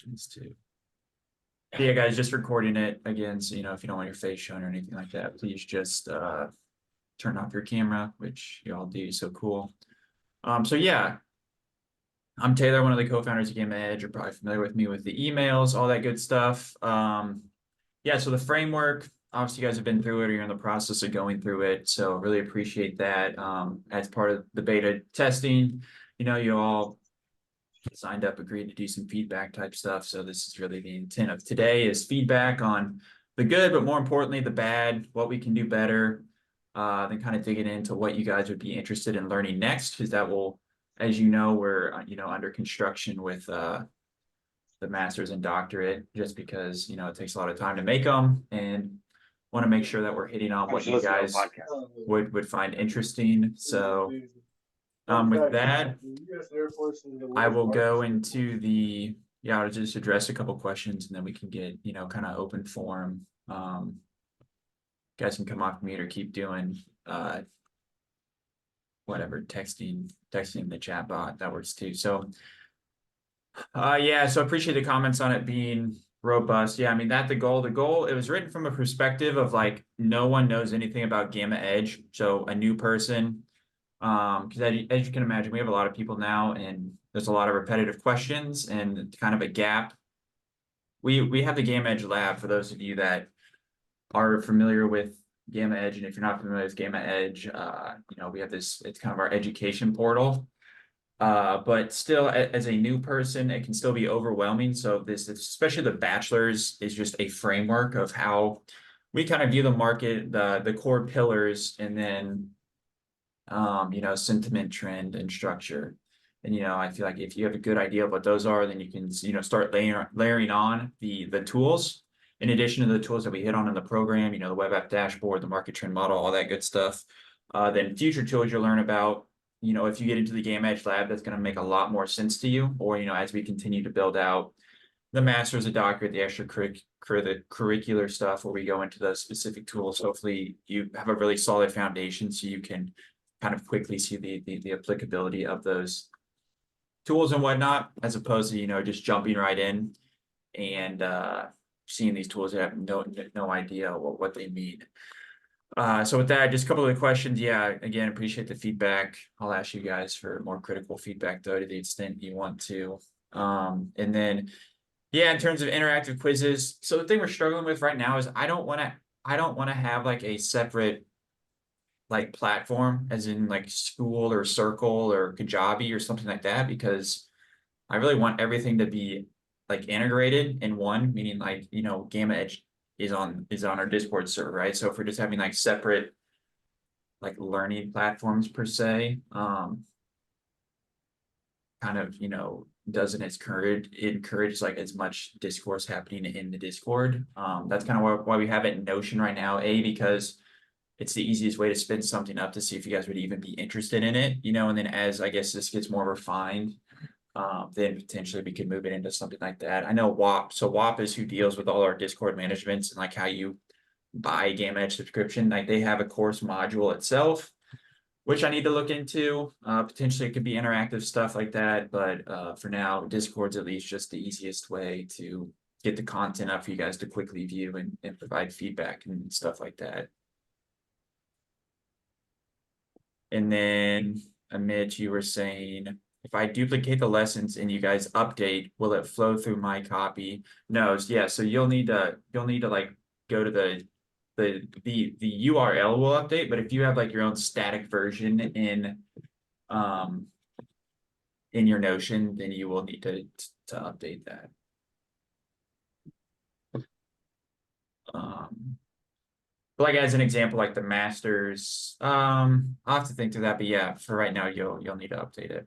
questions too. But yeah, guys, just recording it again. So, you know, if you don't want your face shown or anything like that, please just turn off your camera, which you all do. So cool. So yeah, I'm Taylor, one of the co-founders of GammaEdge. You're probably familiar with me with the emails, all that good stuff. Yeah, so the framework, obviously you guys have been through it or you're in the process of going through it. So really appreciate that. As part of the beta testing, you know, you all signed up, agreed to do some feedback type stuff. So this is really the intent of today is feedback on the good, but more importantly, the bad, what we can do better, then kind of digging into what you guys would be interested in learning next, because that will, as you know, we're, you know, under construction with the master's and doctorate, just because, you know, it takes a lot of time to make them and want to make sure that we're hitting on what you guys would find interesting. So with that, I will go into the, yeah, I'll just address a couple questions and then we can get, you know, kind of open forum. Guys can come off mute or keep doing whatever, texting the chat bot, that works too. So yeah, so appreciate the comments on it being robust. Yeah, I mean, the goal, it was written from a perspective of like, no one knows anything about GammaEdge. So a new person, because as you can imagine, we have a lot of people now and there's a lot of repetitive questions and kind of a gap. We have the GammaEdge lab for those of you that are familiar with GammaEdge, and if you're not familiar with GammaEdge, you know, we have this, it's kind of our education portal. But still, as a new person, it can still be overwhelming. So this, especially the bachelor's, is just a framework of how we kind of view the market, the core pillars, and then you know, sentiment, trend, and structure. And, you know, I feel like if you have a good idea of what those are, then you can, you know, start layering on the tools in addition to the tools that we hit on in the program, you know, the web app dashboard, the market trend model, all that good stuff. Then future tools you'll learn about, you know, if you get into the GammaEdge lab, that's going to make a lot more sense to you. Or, you know, as we continue to build out the master's, the doctorate, the extracurricular stuff where we go into the specific tools, hopefully you have a really solid foundation so you can kind of quickly see the applicability of those tools and whatnot, as opposed to, you know, just jumping right in and seeing these tools that have no idea what they mean. So with that, just a couple of the questions. Yeah, again, appreciate the feedback. I'll ask you guys for more critical feedback though, to the extent you want to. And then, yeah, in terms of interactive quizzes, so the thing we're struggling with right now is I don't want to have like a separate like platform, as in like School or Circle or Kajabi or something like that, because I really want everything to be like integrated in one, meaning like, you know, GammaEdge is on our Discord server, right? So if we're just having like separate like learning platforms per se, kind of, you know, doesn't encourage like as much discourse happening in the Discord. That's kind of why we have it in Notion right now, because it's the easiest way to spin something up to see if you guys would even be interested in it, you know, and then as I guess this gets more refined, then potentially we could move it into something like that. I know WAP, so WAP is who deals with all our Discord managements and like how you buy GammaEdge subscription. Like they have a course module itself, which I need to look into. Potentially it could be interactive stuff like that, but for now, Discord's at least just the easiest way to get the content up for you guys to quickly view and provide feedback and stuff like that. And then Amit, you were saying, if I duplicate the lessons and you guys update, will it flow through my copy? No, yeah. So you'll need to like go to the URL will update, but if you have like your own static version in your Notion, then you will need to update that. But like as an example, like the masters, I'll have to think through that, but yeah, for right now, you'll need to update it.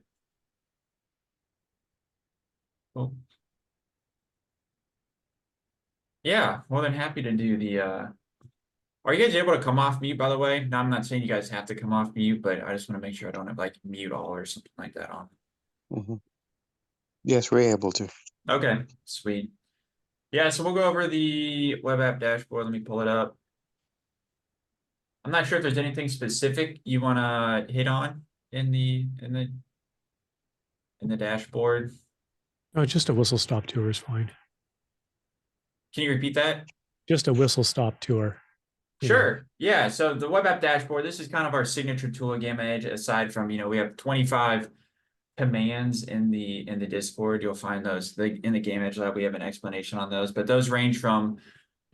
Cool. Yeah, more than happy to do the are you guys able to come off mute, by the way? No, I'm not saying you guys have to come off mute, but I just want to make sure I don't have like mute all or something like that on. Yes, we're able to. Okay, sweet. Yeah, so we'll go over the web app dashboard. Let me pull it up. I'm not sure if there's anything specific you want to hit on in the dashboard. No, just a whistle stop tour is fine. Can you repeat that? Just a whistle stop tour. Sure. Yeah. So the web app dashboard, this is kind of our signature tool at GammaEdge. Aside from, we have 25 commands in the Discord. You'll find those in the GammaEdge lab. We have an explanation on those, but those range from,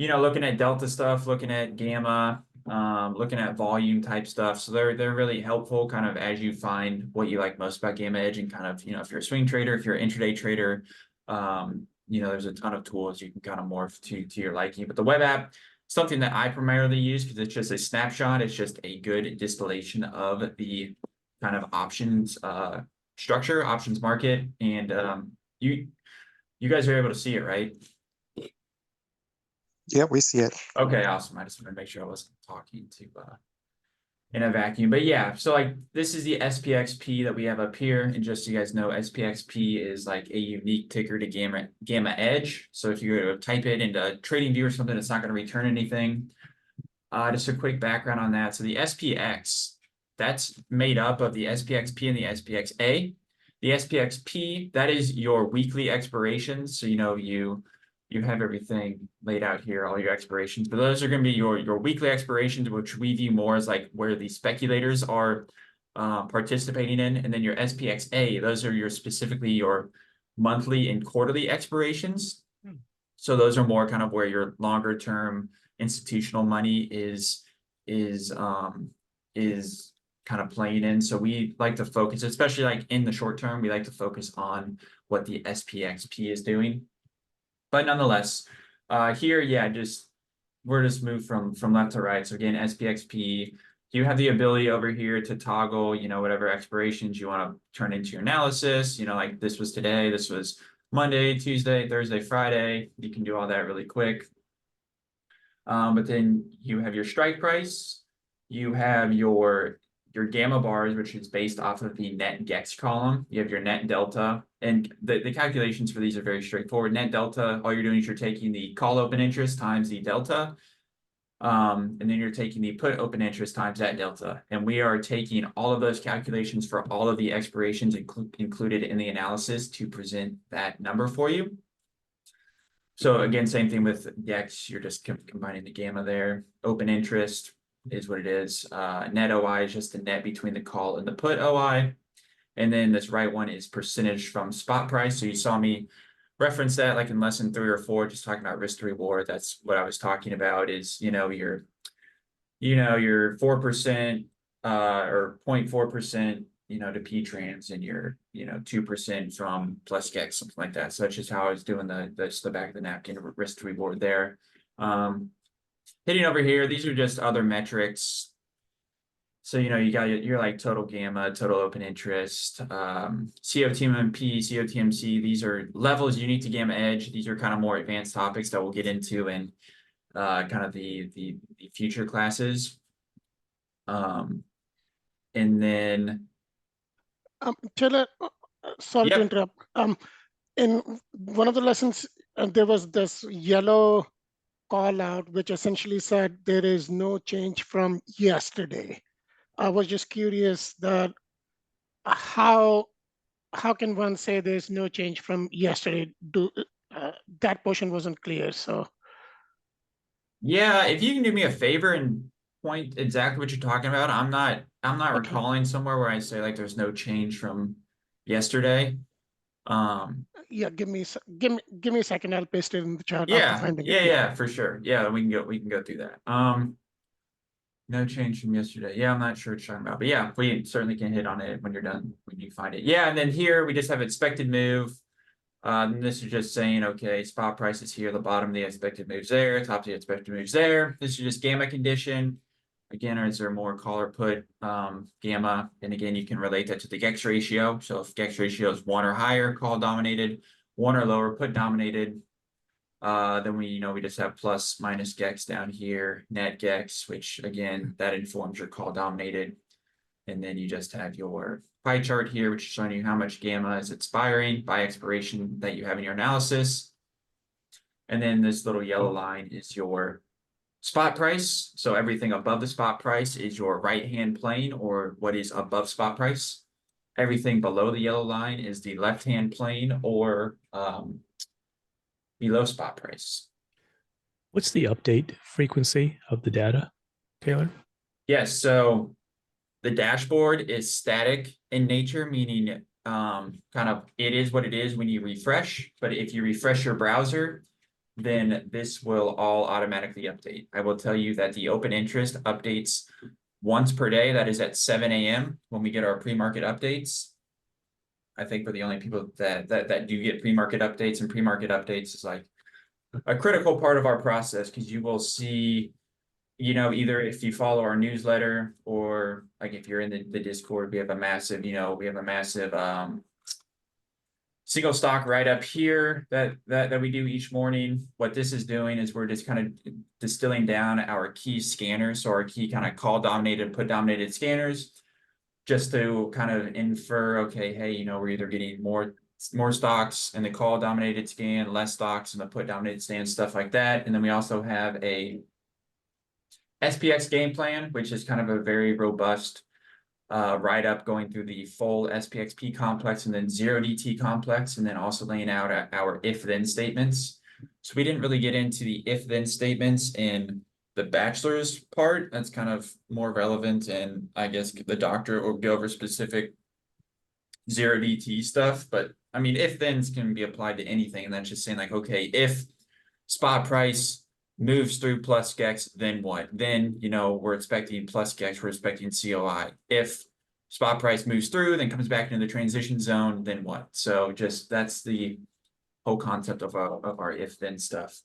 looking at delta stuff, looking at gamma, looking at volume type stuff. So they're really helpful kind of as you find what you like most about GammaEdge, and kind of, if you're a swing trader, if you're an intraday trader, there's a ton of tools you can kind of morph to your liking. But the web app, something that I primarily use because it's just a snapshot. It's just a good distillation of the kind of options structure, options market, and you guys are able to see it, right? Yeah, we see it. Okay, awesome. I just want to make sure I wasn't talking to in a vacuum. But yeah, so like this is the SPXP that we have up here. And just so you guys know, SPXP is like a unique ticker to GammaEdge. So if you go to type it into TradingView or something, it's not going to return anything. Just a quick background on that. So the SPX, that's made up of the SPXP and the SPXA. The SPXP, that is your weekly expirations. So you have everything laid out here, all your expirations, but those are going to be your weekly expirations, which we view more as like where the speculators are participating in. And then your SPXA, those are specifically your monthly and quarterly expirations. So those are more kind of where your longer term institutional money is kind of playing in. So we like to focus, especially like in the short term, we like to focus on what the SPXP is doing. But nonetheless, here, yeah, we're just moved from left to right. So again, SPXP, you have the ability over here to toggle, whatever expirations you want to turn into your analysis. Like this was today, this was Monday, Tuesday, Thursday, Friday. You can do all that really quick. But then you have your strike price, you have your gamma bars, which is based off of the net gex column. You have your net delta, and the calculations for these are very straightforward. Net delta, all you're doing is you're taking the call open interest times the delta, and then you're taking the put open interest times that delta. And we are taking all of those calculations for all of the expirations included in the analysis to present that number for you. So again, same thing with gex, you're just combining the gamma there. Open interest is what it is. Net OI is just the net between the call and the put OI. And then this right one is percentage from spot price. So you saw me reference that like in lesson 3 or 4, just talking about risk to reward. That's what I was talking about is, your 4% or 0.4%, to P-trans, and your, 2% from plus gex, something like that. So that's just how I was doing the back of the napkin risk to reward there. Hitting over here, these are just other metrics. So, you got your like total gamma, total open interest, COTMP, COTMC. These are levels unique to GammaEdge. These are kind of more advanced topics that we'll get into in kind of the future classes. And then Taylor, sorry Yep. to interrupt. In one of the lessons, there was this yellow call out, which essentially said there is no change from yesterday. I was just curious that how can one say there's no change from yesterday? That portion wasn't clear. So yeah, if you can do me a favor and point exactly what you're talking about, I'm not okay. recalling somewhere where I say like there's no change from yesterday. Yeah, give me a second. I'll paste it in the chat after Yeah, finding it. yeah, for sure. Yeah, we can go through that. No change from yesterday. Yeah, I'm not sure what you're talking about, but yeah, we certainly can hit on it when you're done, when you find it. Yeah, and then here we just have expected move. This is just saying, okay, spot price is here, the bottom of the expected moves there, top of the expected moves there. This is just gamma condition. Again, is there more call or put gamma? And again, you can relate that to the gex ratio. So if gex ratio is 1 or higher, call dominated, 1 or lower, put dominated. Then we just have plus minus gex down here, net gex, which again, that informs your call dominated. And then you just have your pie chart here, which is showing you how much gamma is expiring by expiration that you have in your analysis. And then this little yellow line is your spot price. So everything above the spot price is your right-hand plane, or what is above spot price. Everything below the yellow line is the left-hand plane or below spot price. What's the update frequency of the data, Taylor? Yes, so the dashboard is static in nature, meaning kind of it is what it is when you refresh. But if you refresh your browser, then this will all automatically update. I will tell you that the open interest updates once per day. That is at 7 a.m. when we get our pre-market updates. I think we're the only people that do get pre-market updates, and pre-market updates is like a critical part of our process, because you will see, you know, either if you follow our newsletter or like if you're in the Discord, we have a massive, single stock right up here that we do each morning. What this is doing is we're just kind of distilling down our key scanners, so our key kind of call dominated, put dominated scanners, just to kind of infer, okay, hey, you know, we're either getting more stocks in the call dominated scan, less stocks in the put dominated scan, stuff like that. And then we also have a SPX game plan, which is kind of a very robust write-up going through the full SPXP complex and then 0DT complex, and then also laying out our if-then statements. So we didn't really get into the if-then statements in the bachelor's part. That's kind of more relevant, and I guess the doctor will go over specific 0DT stuff. But I mean, if-thens can be applied to anything, and that's just saying like, okay, if spot price moves through plus GEX, then what? Then, you know, we're expecting plus GEX, we're expecting COI. If spot price moves through, then comes back into the transition zone, then what? So just that's the whole concept of our if-then stuff.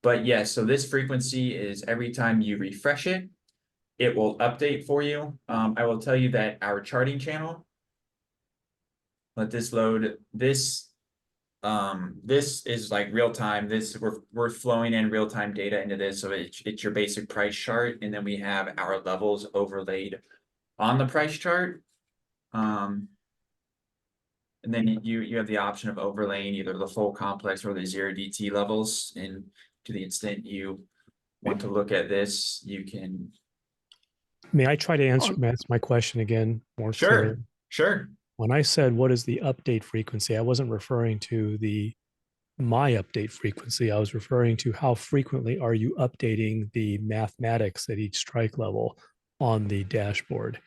But yes, so this frequency is every time you refresh it, it will update for you. I will tell you that our charting channel, let this load, this is like real time. This we're flowing in real time data into this, so it's your basic price chart, and then we have our levels overlaid on the price chart. And then you have the option of overlaying either the full complex or the 0DT levels, and to the extent you want to look at this, you can. May I try to answer my question again more clearly? Sure. When I said what is the update frequency, I wasn't referring to my update frequency. I was referring to how frequently are you updating the mathematics at each strike level on the dashboard.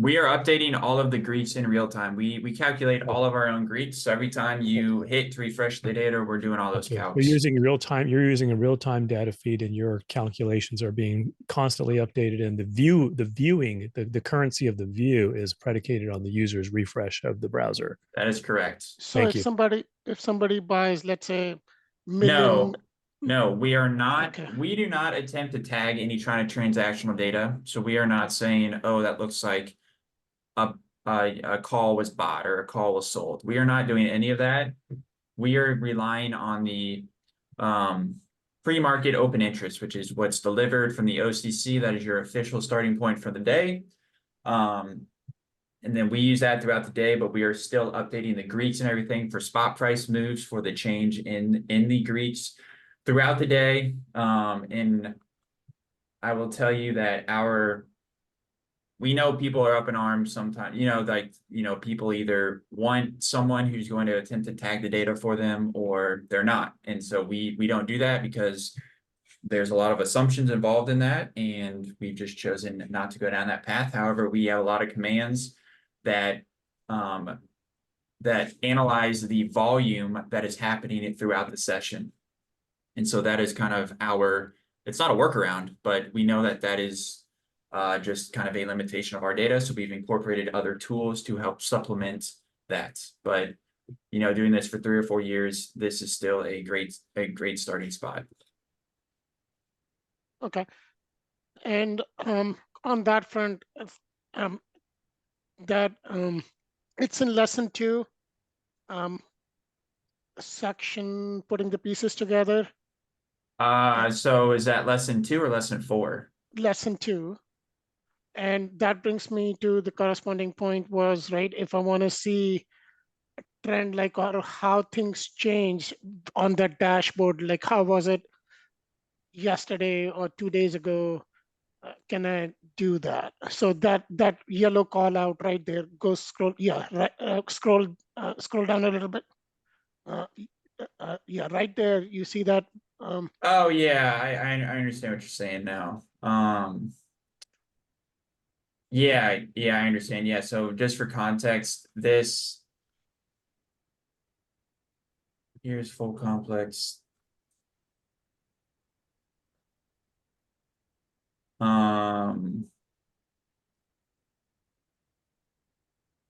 We are updating all of the greets in real time. We calculate all of our own greets. So every time you hit to refresh the data, we're doing all those calcs. You're using a real-time data feed, and your calculations are being constantly updated, and the currency of the view is predicated on the user's refresh of the browser. That is correct. So if somebody buys, let's say, No, we are not. Okay. We do not attempt to tag any kind of transactional data. So we are not saying, oh, that looks like a call was bought or a call was sold. We are not doing any of that. We are relying on the pre-market open interest, which is what's delivered from the OCC. That is your official starting point for the day. And then we use that throughout the day, but we are still updating the greets and everything for spot price moves for the change in the greets throughout the day. And I will tell you that we know people are up in arms sometimes, people either want someone who's going to attempt to tag the data for them, or they're not. And so we don't do that because there's a lot of assumptions involved in that, and we've just chosen not to go down that path. However, we have a lot of commands that analyze the volume that is happening throughout the session. And so that is kind of it's not a workaround, but we know that is just kind of a limitation of our data. So we've incorporated other tools to help supplement that. But, doing this for 3 or 4 years, this is still a great starting spot. Okay. And on that front, it's in lesson 2, section putting the pieces together. So is that lesson 2 or lesson 4? Lesson 2. And that brings me to the corresponding point was, right, if I want to see a trend, like, or how things change on that dashboard, like how was it yesterday or 2 days ago, can I do that? So that yellow call out right there, go scroll, yeah, right, scroll down a little bit. Yeah, right there, you see that. Oh yeah, I understand what you're saying now. Yeah, I understand. Yeah, so just for context, this here's full complex.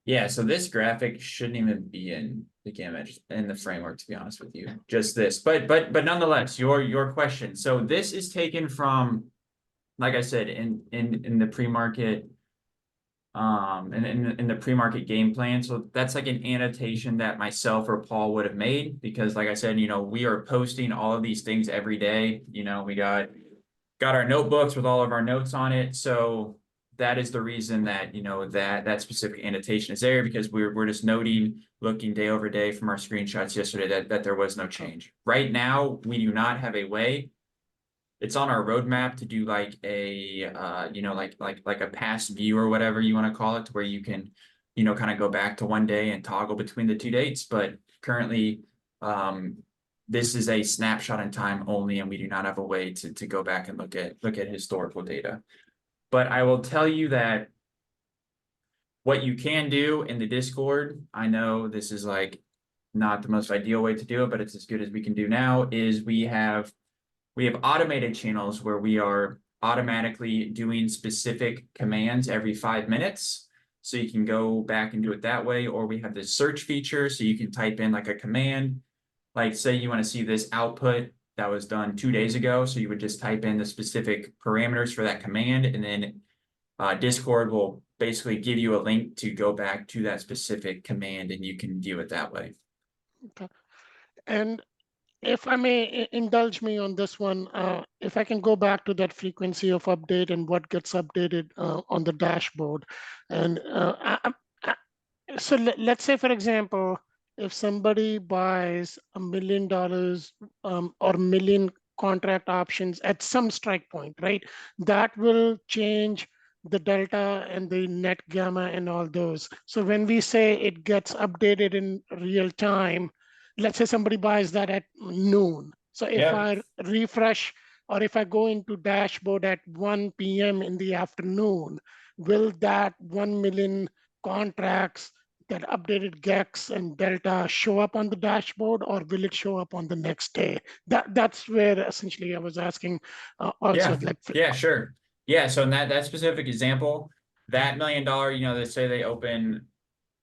Yeah, so this graphic shouldn't even be in the GammaEdge in the framework, to be honest with you. Just this, but nonetheless, your question. So this is taken from, like I said, in the pre-market, in the pre-market game plan. So that's like an annotation that myself or Paul would have made, because like I said, you know, we are posting all of these things every day. You know, we got our notebooks with all of our notes on it. So that is the reason that, you know, that specific annotation is there, because we're just noting, looking day over day from our screenshots yesterday that there was no change. Right now, we do not have a way. It's on our roadmap to do like a you know, like a past view or whatever you want to call it, to where you can, you know, kind of go back to one day and toggle between the two dates. But currently, this is a snapshot in time only, and we do not have a way to go back and look at historical data. But I will tell you that what you can do in the Discord, I know this is like not the most ideal way to do it, but it's as good as we can do now, is we have automated channels where we are automatically doing specific commands every 5 minutes. So you can go back and do it that way, or we have this search feature, so you can type in like a command. Like say you want to see this output that was done 2 days ago. So you would just type in the specific parameters for that command, and then Discord will basically give you a link to go back to that specific command, and you can view it that way. Okay. And if I may indulge me on this one, if I can go back to that frequency of update and what gets updated on the dashboard. And so let's say, for example, if somebody buys $1 million or million contract options at some strike point, right? That will change the delta and the net gamma and all those. So when we say it gets updated in real time, let's say somebody buys that at noon. So if I refresh, or if I go into dashboard at 1 p.m. in the afternoon, will that 1 million contracts, that updated GEX and delta, show up on the dashboard, or will it show up on the next day? That's where essentially I was asking also. Yeah, sure. Yeah, so in that specific example, that $1 million, you know, let's say they open,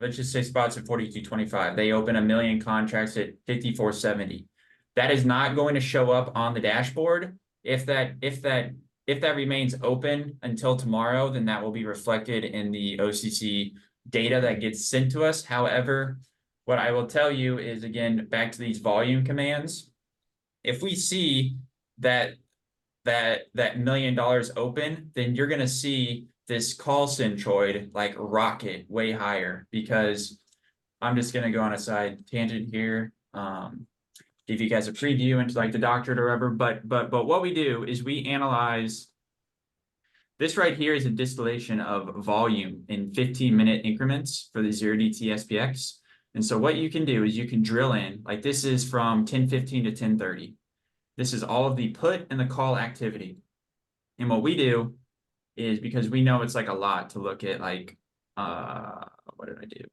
let's just say spots at 42.25. They open 1 million contracts at 54.70. That is not going to show up on the dashboard. If that remains open until tomorrow, then that will be reflected in the OCC data that gets sent to us. However, what I will tell you is, again, back to these volume commands, if we see that $1 million open, then you're going to see this call centroid like rocket way higher, because I'm just going to go on a side tangent here, give you guys a preview into like the doctorate or whatever. But what we do is we analyze this right here is a distillation of volume in 15-minute increments for the 0DT SPX. And so what you can do is you can drill in, like this is from 10:15 to 10:30. This is all of the put and the call activity. And what we do is, because we know it's like a lot to look at, like, what did I do?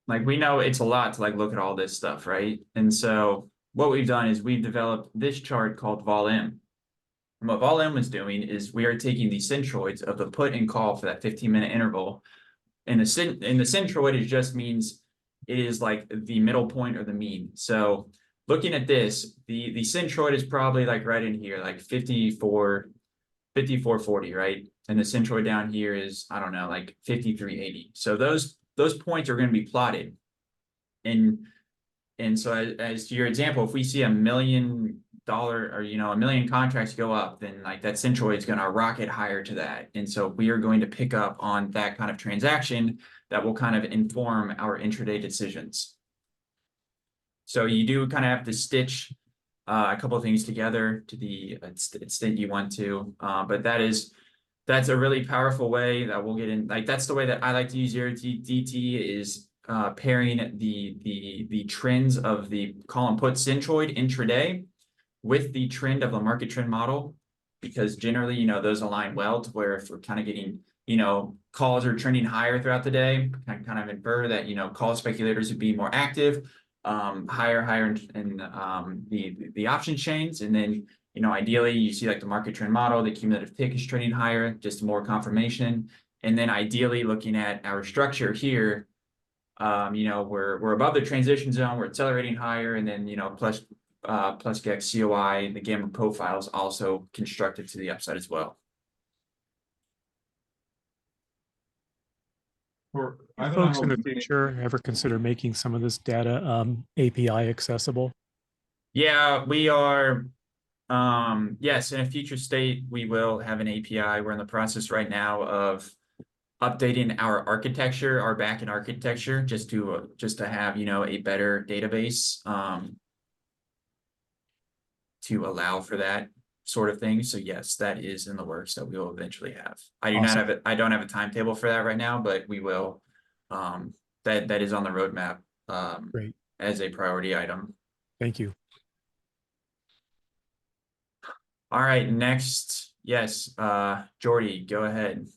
Like, we know it's a lot to like look at all this stuff, right? And so what we've done is we've developed this chart called vol-m. And what vol-m is doing is we are taking the centroids of the put and call for that 15-minute interval. And the centroid, it just means it is like the middle point or the mean. So looking at this, the centroid is probably like right in here, like 54.40, right? And the centroid down here is, I don't know, like 53.80. So those points are going to be plotted. And so as to your example, if we see $1 million, or, you know, 1 million contracts go up, then like that centroid is going to rocket higher to that. And so we are going to pick up on that kind of transaction that will kind of inform our intraday decisions. So you do kind of have to stitch a couple of things together to the extent you want to. But that's a really powerful way that we'll get in. Like that's the way that I like to use zero DT is pairing the trends of the call and put centroid intraday with the trend of the market trend model, because generally, you know, those align well to where if we're kind of getting, you know, calls are trending higher throughout the day, kind of infer that, you know, call speculators would be more active, higher in the option chains. And then, you know, ideally you see like the market trend model, the cumulative tick is trending higher, just more confirmation. And then ideally looking at our structure here, you know, we're above the transition zone, we're accelerating higher, and then, you know, plus GEX COI, the gamma profiles also constructed to the upside as well. Or I Do don't know folks how in the many- future ever consider making some of this data API accessible? Yeah, we are. Yes, in a future state, we will have an API. We're in the process right now of updating our architecture, our backend architecture, just to have, you know, a better database to allow for that sort of thing. So yes, that is in the works that we will eventually have. I do not have it. I don't have a timetable for that right now, but we will. That is on the roadmap Great. as a priority item. Thank you. All right, next, yes, Jordy, go ahead.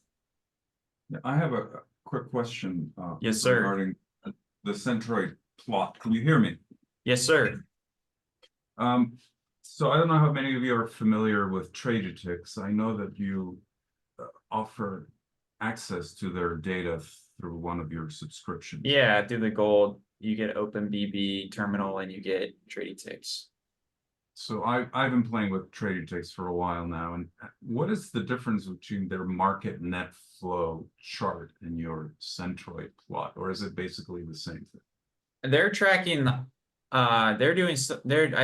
I have a quick question. Yes, sir. Regarding the centroid plot. Can you hear me? Yes, sir. So I don't know how many of you are familiar with Traditix. I know that you offer access to their data through one of your subscriptions. Yeah, through the gold, you get OpenBB terminal and you get Traditix. So I've been playing with Traditix for a while now, and what is the difference between their market net flow chart and your centroid plot, or is it basically the same thing? They're tracking, I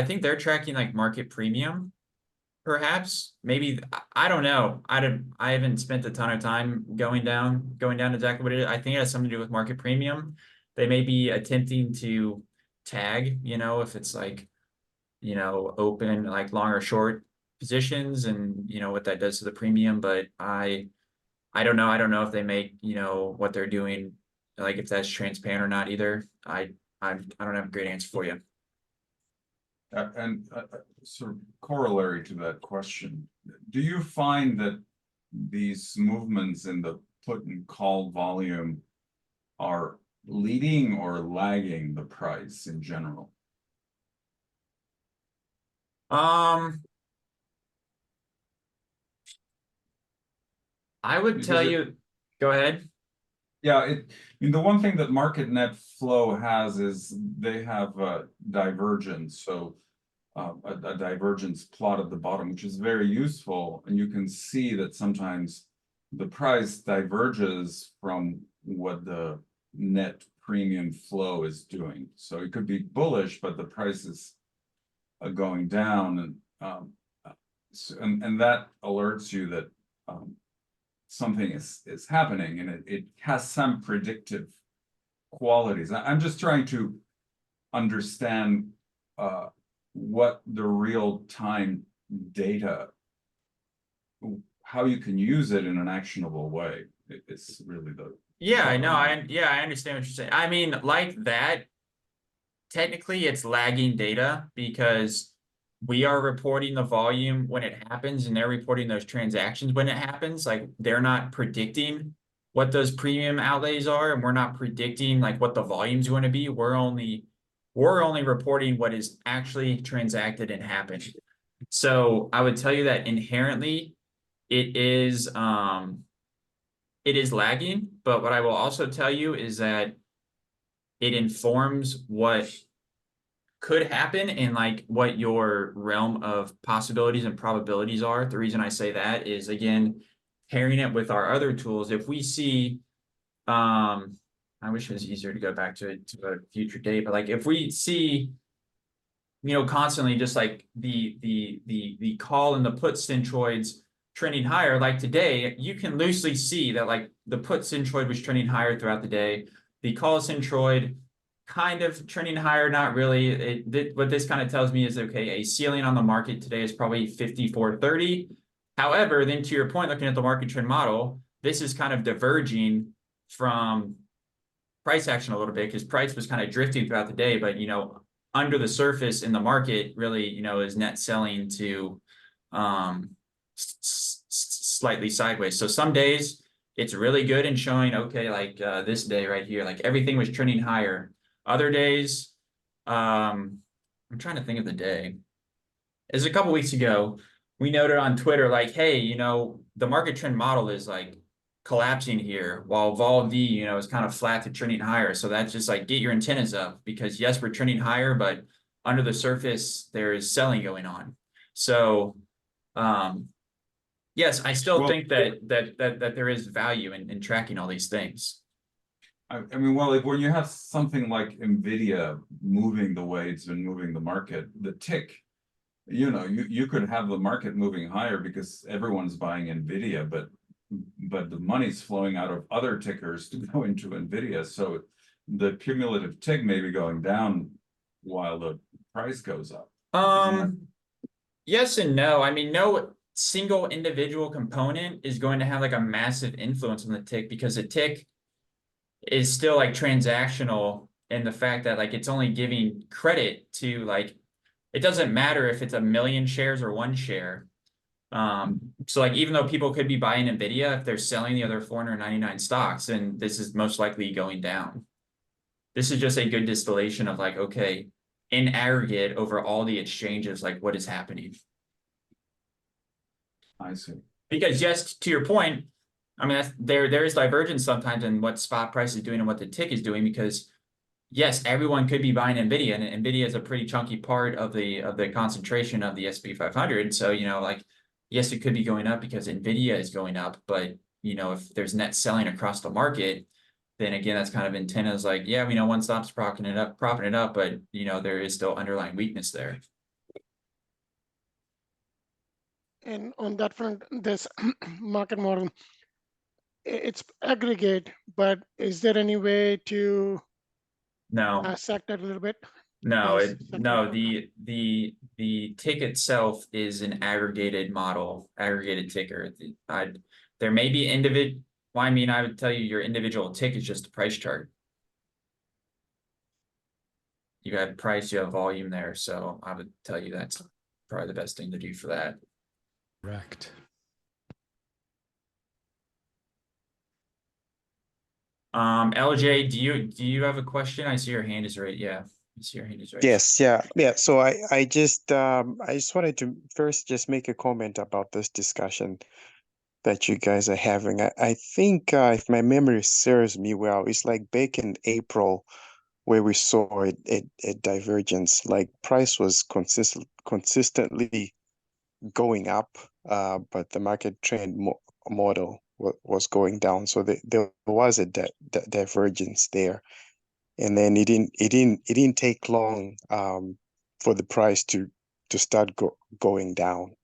think they're tracking like market premium, perhaps. Maybe, I don't know. I haven't spent a ton of time going down exactly what it is. I think it has something to do with market premium. They may be attempting to tag, you know, if it's like, you know, open like long or short positions and, you know, what that does to the premium. But I don't know. I don't know if they make, you know, what they're doing, like if that's transparent or not either. I don't have a great answer for you. And sort of corollary to that question, do you find that these movements in the put and call volume are leading or lagging the price in general? I would tell you, go ahead. Yeah, I mean, the one thing that market net flow has is they have a divergence. So a divergence plot at the bottom, which is very useful. And you can see that sometimes the price diverges from what the net premium flow is doing. So it could be bullish, but the price is going down, and that alerts you that something is happening, and it has some predictive qualities. I'm just trying to understand what the real-time data, how you can use it in an actionable way. It's really the Yeah, I know. I understand what you're saying. I mean, like that, technically it's lagging data because we are reporting the volume when it happens and they're reporting those transactions when it happens. Like they're not predicting what those premium outlays are, and we're not predicting like what the volume's going to be. We're only reporting what is actually transacted and happened. So I would tell you that inherently it is lagging, but what I will also tell you is that it informs what could happen and like what your realm of possibilities and probabilities are. The reason I say that is, again, pairing it with our other tools. If we see, I wish it was easier to go back to a future date, but like if we see, you know, constantly just like the call and the put centroids trending higher, like today, you can loosely see that like the put centroid was trending higher throughout the day. The call centroid kind of trending higher, not really. What this kind of tells me is, okay, a ceiling on the market today is probably 54.30. However, then to your point, looking at the market trend model, this is kind of diverging from price action a little bit because price was kind of drifting throughout the day, but under the surface in the market really, is net selling to slightly sideways. So some days it's really good and showing, okay, like this day right here, like everything was trending higher. Other days, I'm trying to think of the day. It's a couple weeks ago, we noted on Twitter, like, hey, the market trend model is like collapsing here while vol V, is kind of flat to trending higher. So that's just like, get your antennas up because yes, we're trending higher, but under the surface, there is selling going on. So, yes, I still think that there is value in tracking all these things. I mean, well, like when you have something like NVIDIA moving the way it's been moving the market, the tick, you could have the market moving higher because everyone's buying NVIDIA, but the money's flowing out of other tickers to go into NVIDIA. So the cumulative tick may be going down while the price goes up. Yes and no. I mean, no single individual component is going to have like a massive influence on the tick because the tick is still like transactional in the fact that like it's only giving credit to like it doesn't matter if it's 1 million shares or 1 share. So like even though people could be buying NVIDIA, if they're selling the other 499 stocks, then this is most likely going down. This is just a good distillation of like, okay, in aggregate over all the exchanges, like what is happening. I see. Because yes, to your point, I mean, there is divergence sometimes in what spot price is doing and what the tick is doing because yes, everyone could be buying NVIDIA and NVIDIA is a pretty chunky part of the concentration of the S&P 500. So, like, yes, it could be going up because NVIDIA is going up, but if there's net selling across the market, then again, that's kind of antennas like, yeah, we know one stop's propping it up, but there is still underlying weakness there. And on that front, this market model, it's aggregate, but is there any way to No, dissect that a little bit? no, Dissect it? the tick itself is an aggregated model, aggregated ticker. There may be individual. Well, I mean, I would tell you your individual tick is just a price chart. You have price, you have volume there, so I would tell you that's probably the best thing to do for that. Correct. LJ, do you have a question? I see your hand is right. Yeah, I see your hand is right. Yes, yeah. So I just wanted to first just make a comment about this discussion that you guys are having. I think if my memory serves me well, it's like back in April where we saw a divergence. Like price was consistently going up, but the market trend model was going down. So there was a divergence there. And then it didn't take long for the price to start going down.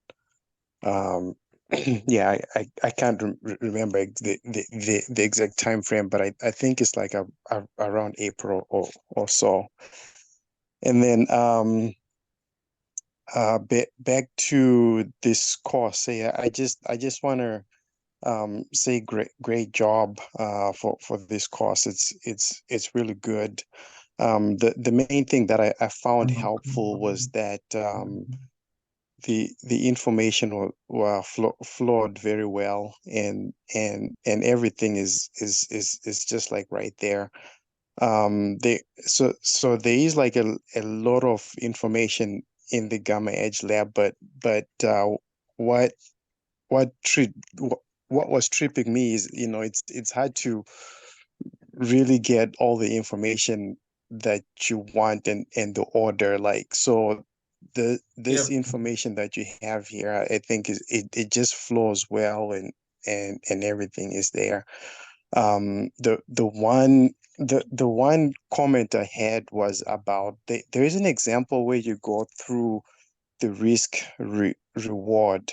Yeah, I can't remember the exact time frame, but I think it's like around April or so. And then back to this course, I just want to say great job for this course. It's really good. The main thing that I found helpful was that the information were flowed very well, and everything is just like right there. So there is like a lot of information in the GammaEdge lab, but what was tripping me is it's hard to really get all the information that you want and the order, like, so this information that you have here, I think it just flows well, and everything is there. The one comment I had was about there is an example where you go through the risk reward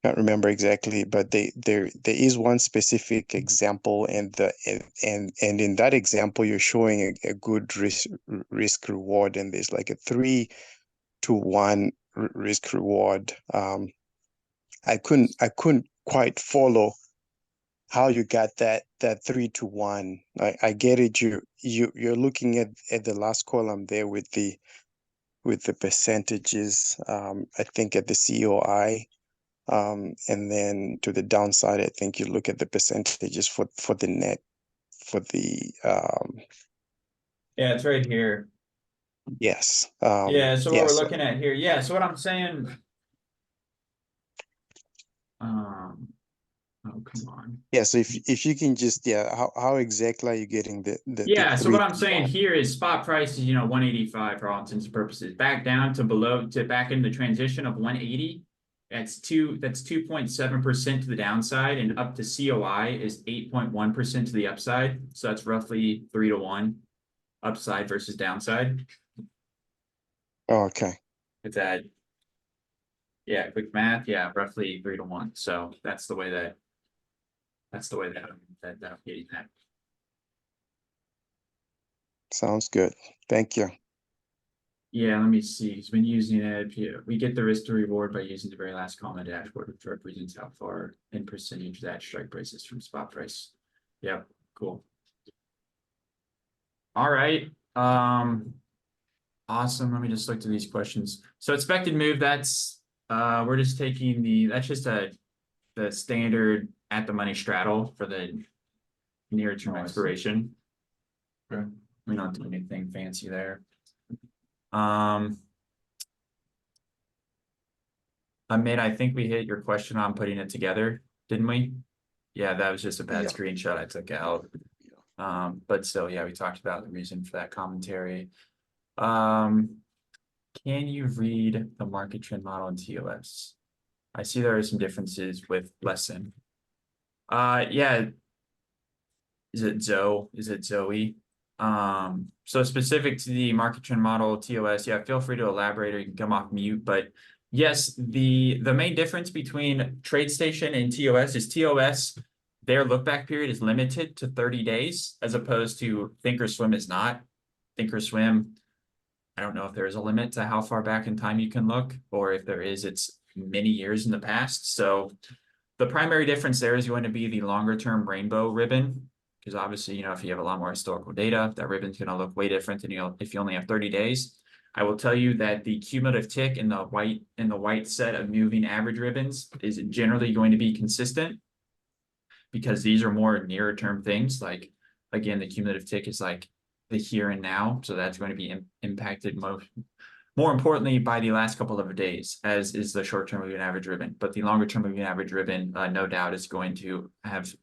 can't remember exactly, but there is one specific example, and and in that example, you're showing a good risk reward, and there's like a 3-to-1 risk reward. I couldn't quite follow how you got that 3-to-1. I get it. You're looking at the last column there with the percentages. I think at the COI. And then to the downside, I think you look at the percentages for the net, for the Yeah, it's right here. yes. Yeah, so what we're yes. looking at here. Yeah, so what I'm saying. Oh, come on. Yeah, so if you can just, how exactly are you getting the Yeah, so what I'm 3-to-1? saying here is spot price is, 185 for all intents and purposes, back down to back in the transition of 180. That's 2.7% to the downside, and up to COI is 8.1% to the upside. So that's roughly 3-to-1 upside versus downside. Oh, okay. If that, yeah, quick math, yeah, roughly 3-to-1. So that's the way that I'm getting that. Sounds good. Thank you. Yeah, let me see. He's been using it. We get the risk to reward by using the very last column of the dashboard, which represents how far in percentage that strike price is from spot price. Yep, cool. All right. Awesome. Let me just look through these questions. So expected move, that's we're just taking that's just the standard at the money straddle for the near term expiration. Okay. We don't do anything fancy there. Amit, I think we hit your question on putting it together, didn't we? Yeah, that was just a bad screenshot I took out. But still, yeah, we talked about the reason for that commentary. Can you read the market trend model in TOS? I see there are some differences with lesson. Yeah. Is it Zoe? Is it Zoe? So specific to the market trend model TOS, yeah, feel free to elaborate, or you can come off mute. But yes, the main difference between TradeStation and TOS is TOS, their look back period is limited to 30 days, as opposed to Thinkorswim is not. Thinkorswim, I don't know if there is a limit to how far back in time you can look, or if there is, it's many years in the past. So the primary difference there is going to be the longer term rainbow ribbon. Because obviously, if you have a lot more historical data, that ribbon's going to look way different than if you only have 30 days. I will tell you that the cumulative tick in the white set of moving average ribbons is generally going to be consistent, because these are more nearer term things. Like, again, the cumulative tick is like the here and now. So that's going to be impacted more importantly by the last couple of days, as is the short-term moving average ribbon. But the longer-term moving average ribbon, no doubt, is going to have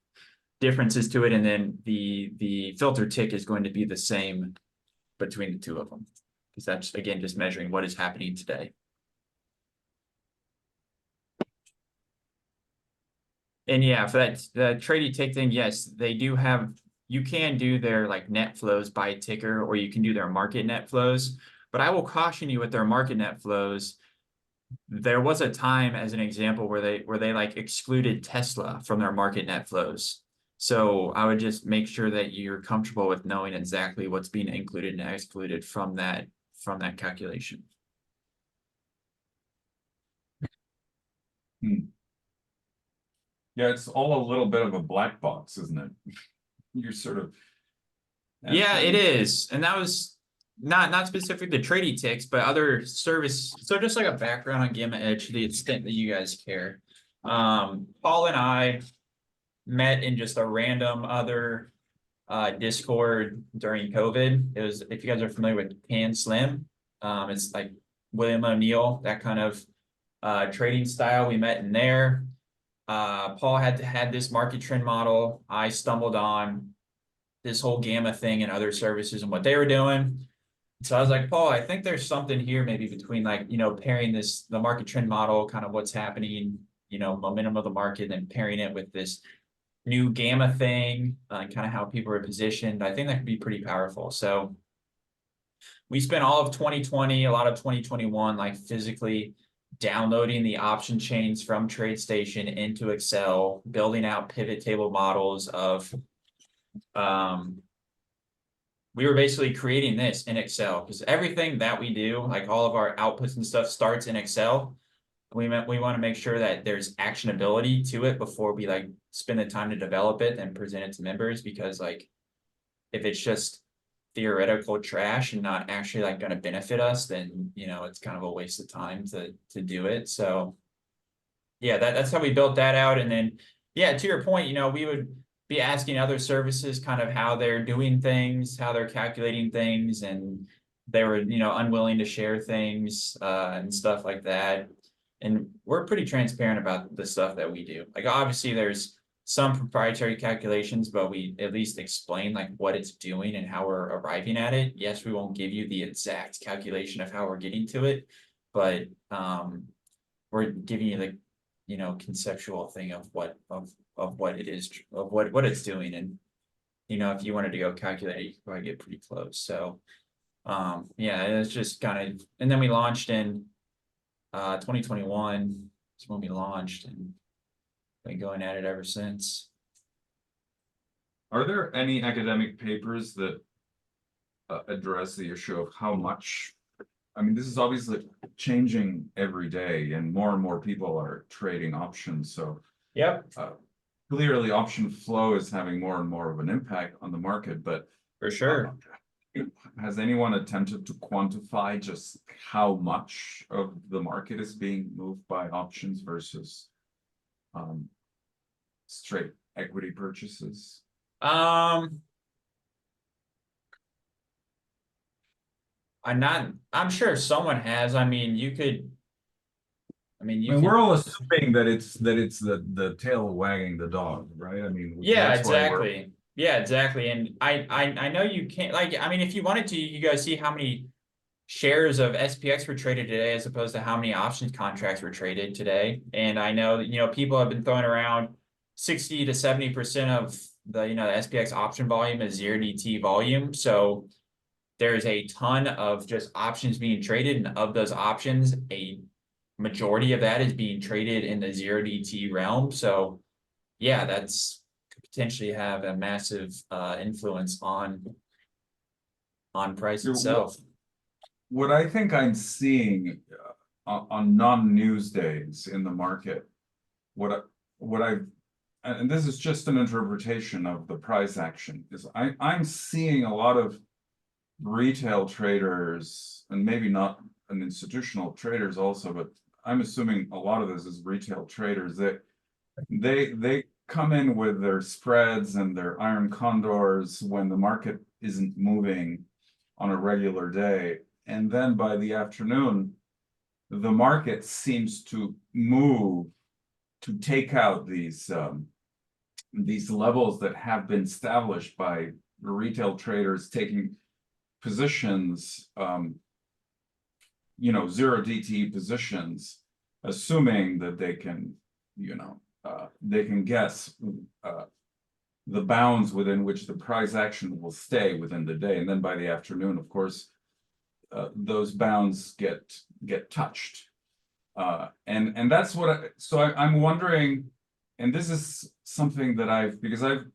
differences to it, and then the filter tick is going to be the same between the two of them, because that's, again, just measuring what is happening today. And yeah, for that the trading tick thing, yes, they do have, you can do their like net flows by ticker, or you can do their market net flows. But I will caution you with their market net flows. There was a time, as an example, where they like excluded Tesla from their market net flows. So I would just make sure that you're comfortable with knowing exactly what's being included and excluded from that calculation. Yeah, it's all a little bit of a black box, isn't it? You're sort of. Yeah, it is. And that was not specific to trading ticks, but other service. So just like a background on GammaEdge, to the extent that you guys care. Paul and I met in just a random other Discord during COVID. It was, if you guys are familiar with Pan Slim, it's like William O'Neill, that kind of trading style. We met in there. Paul had this market trend model. I stumbled on this whole Gamma thing and other services and what they were doing. So I was like, Paul, I think there's something here maybe between like, pairing the market trend model, kind of what's happening, momentum of the market, and pairing it with this new Gamma thing, and kind of how people are positioned. I think that could be pretty powerful. So we spent all of 2020, a lot of 2021, like physically downloading the option chains from TradeStation into Excel, building out pivot table models of, we were basically creating this in Excel because everything that we do, like all of our outputs and stuff, starts in Excel. We want to make sure that there's actionability to it before we like spend the time to develop it and present it to members, because like if it's just theoretical trash and not actually like going to benefit us, then it's kind of a waste of time to do it. So yeah, that's how we built that out. And then yeah, to your point, we would be asking other services kind of how they're doing things, how they're calculating things, and they were unwilling to share things and stuff like that. And we're pretty transparent about the stuff that we do. Like obviously there's some proprietary calculations, but we at least explain like what it's doing and how we're arriving at it. Yes, we won't give you the exact calculation of how we're getting to it, but we're giving you the conceptual thing of what it is, of what it's doing. And if you wanted to go calculate it, you could probably get pretty close. So yeah, it's just kind of, and then we launched in 2021 is when we launched, and been going at it ever since. Are there any academic papers that address the issue of how much? I mean, this is obviously changing every day, and more people are trading options. So Yep, clearly, option flow is having more and more of an impact on the market. But for sure. has anyone attempted to quantify just how much of the market is being moved by options versus straight equity purchases? I'm sure someone has. I mean, you could. I mean, you. we're all assuming that it's the tail wagging the dog, right? I mean, Yeah, that's why exactly. Yeah, exactly. And I know you can't, like, I mean, if you wanted to, you guys see how many shares of SPX were traded today as opposed to how many options contracts were traded today. And I know that, people have been throwing around 60 to 70% of the, the SPX option volume is 0DT volume. So there's a ton of just options being traded, and of those options, a majority of that is being traded in the 0DT realm. So yeah, that's could potentially have a massive influence on price itself. What I think I'm seeing on non-news days in the market, what I've, and this is just an interpretation of the price action, is I'm seeing a lot of retail traders, and maybe not an institutional traders also, but I'm assuming a lot of this is retail traders that they come in with their spreads and their iron condors when the market isn't moving on a regular day. And then by the afternoon, the market seems to move to take out these levels that have been established by retail traders taking positions, 0DT positions, assuming that they can, they can guess the bounds within which the price action will stay within the day. And then by the afternoon, of course, those bounds get touched. And that's what I'm wondering, and this is something that because I've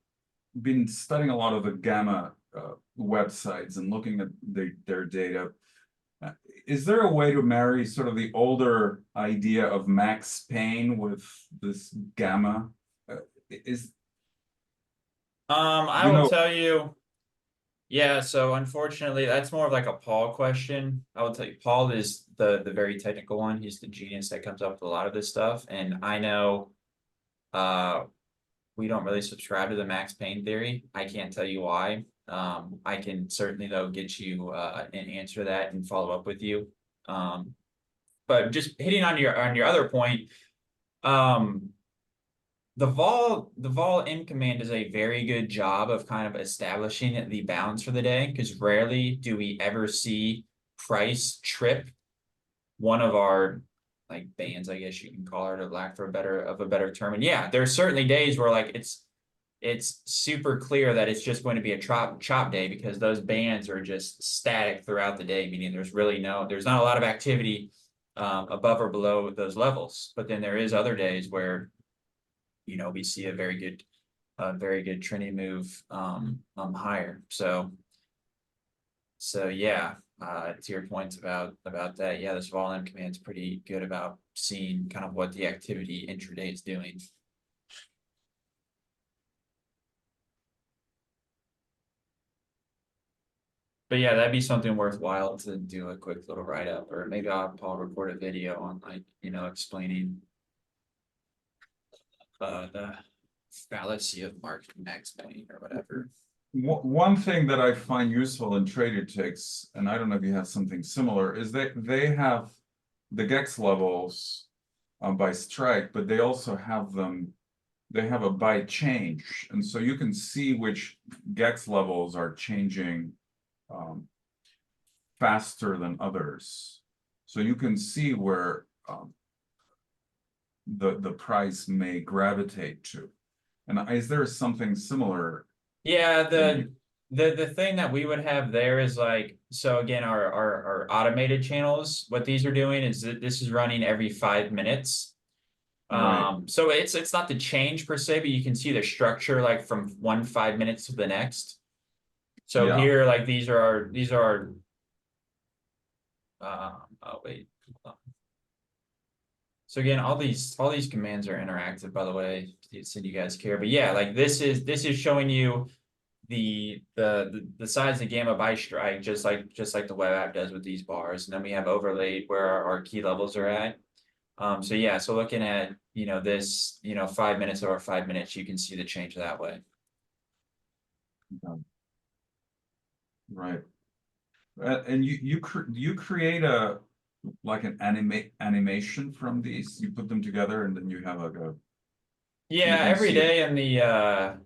been studying a lot of the Gamma websites and looking at their data. Is there a way to marry sort of the older idea of max pain with this Gamma? I will tell you, yeah, so unfortunately, that's more of like a Paul question. I will tell you, Paul is the very technical one. He's the genius that comes up with a lot of this stuff. And I know we don't really subscribe to the max pain theory. I can't tell you why. I can certainly though get you an answer to that and follow up with you. But just hitting on your other point, the vol M command does a very good job of kind of establishing the bounds for the day, because rarely do we ever see price trip one of our like bands, I guess you can call it, or lack for a better term. And yeah, there's certainly days where like it's super clear that it's just going to be a chop day, because those bands are just static throughout the day, meaning there's not a lot of activity above or below those levels. But then there is other days where, you know, we see a very good trending move higher. So yeah, to your points about that, yeah, this volume command's pretty good about seeing kind of what the activity intraday is doing. But yeah, that'd be something worthwhile to do a quick little write-up, or maybe I'll record a video on, like, you know, explaining the fallacy of market maximating or whatever. One thing that I find useful in traded ticks, and I don't know if you have something similar, is that they have the GEX levels by strike, but they also have them, they have a by change. And so you can see which GEX levels are changing faster than others. So you can see where the price may gravitate to. And is there something similar? Yeah, the thing that we would have there is like, so again, our automated channels, what these are doing is that this is running every 5 minutes. Right. So it's not the change per se, but you can see the structure like from 5 minutes to the next. So Yeah. here, like these are oh wait. Hold on. So again, all these commands are interactive, by the way, so you guys care. But yeah, like this is showing you the size of gamma by strike, just like the web app does with these bars. And then we have overlaid where our key levels are at. So yeah, so looking at, you know, this, you know, 5 minutes over 5 minutes, you can see the change that way. Right. And you create a like an animation from these. You put them together and then you have like a Yeah, can every see it. day in the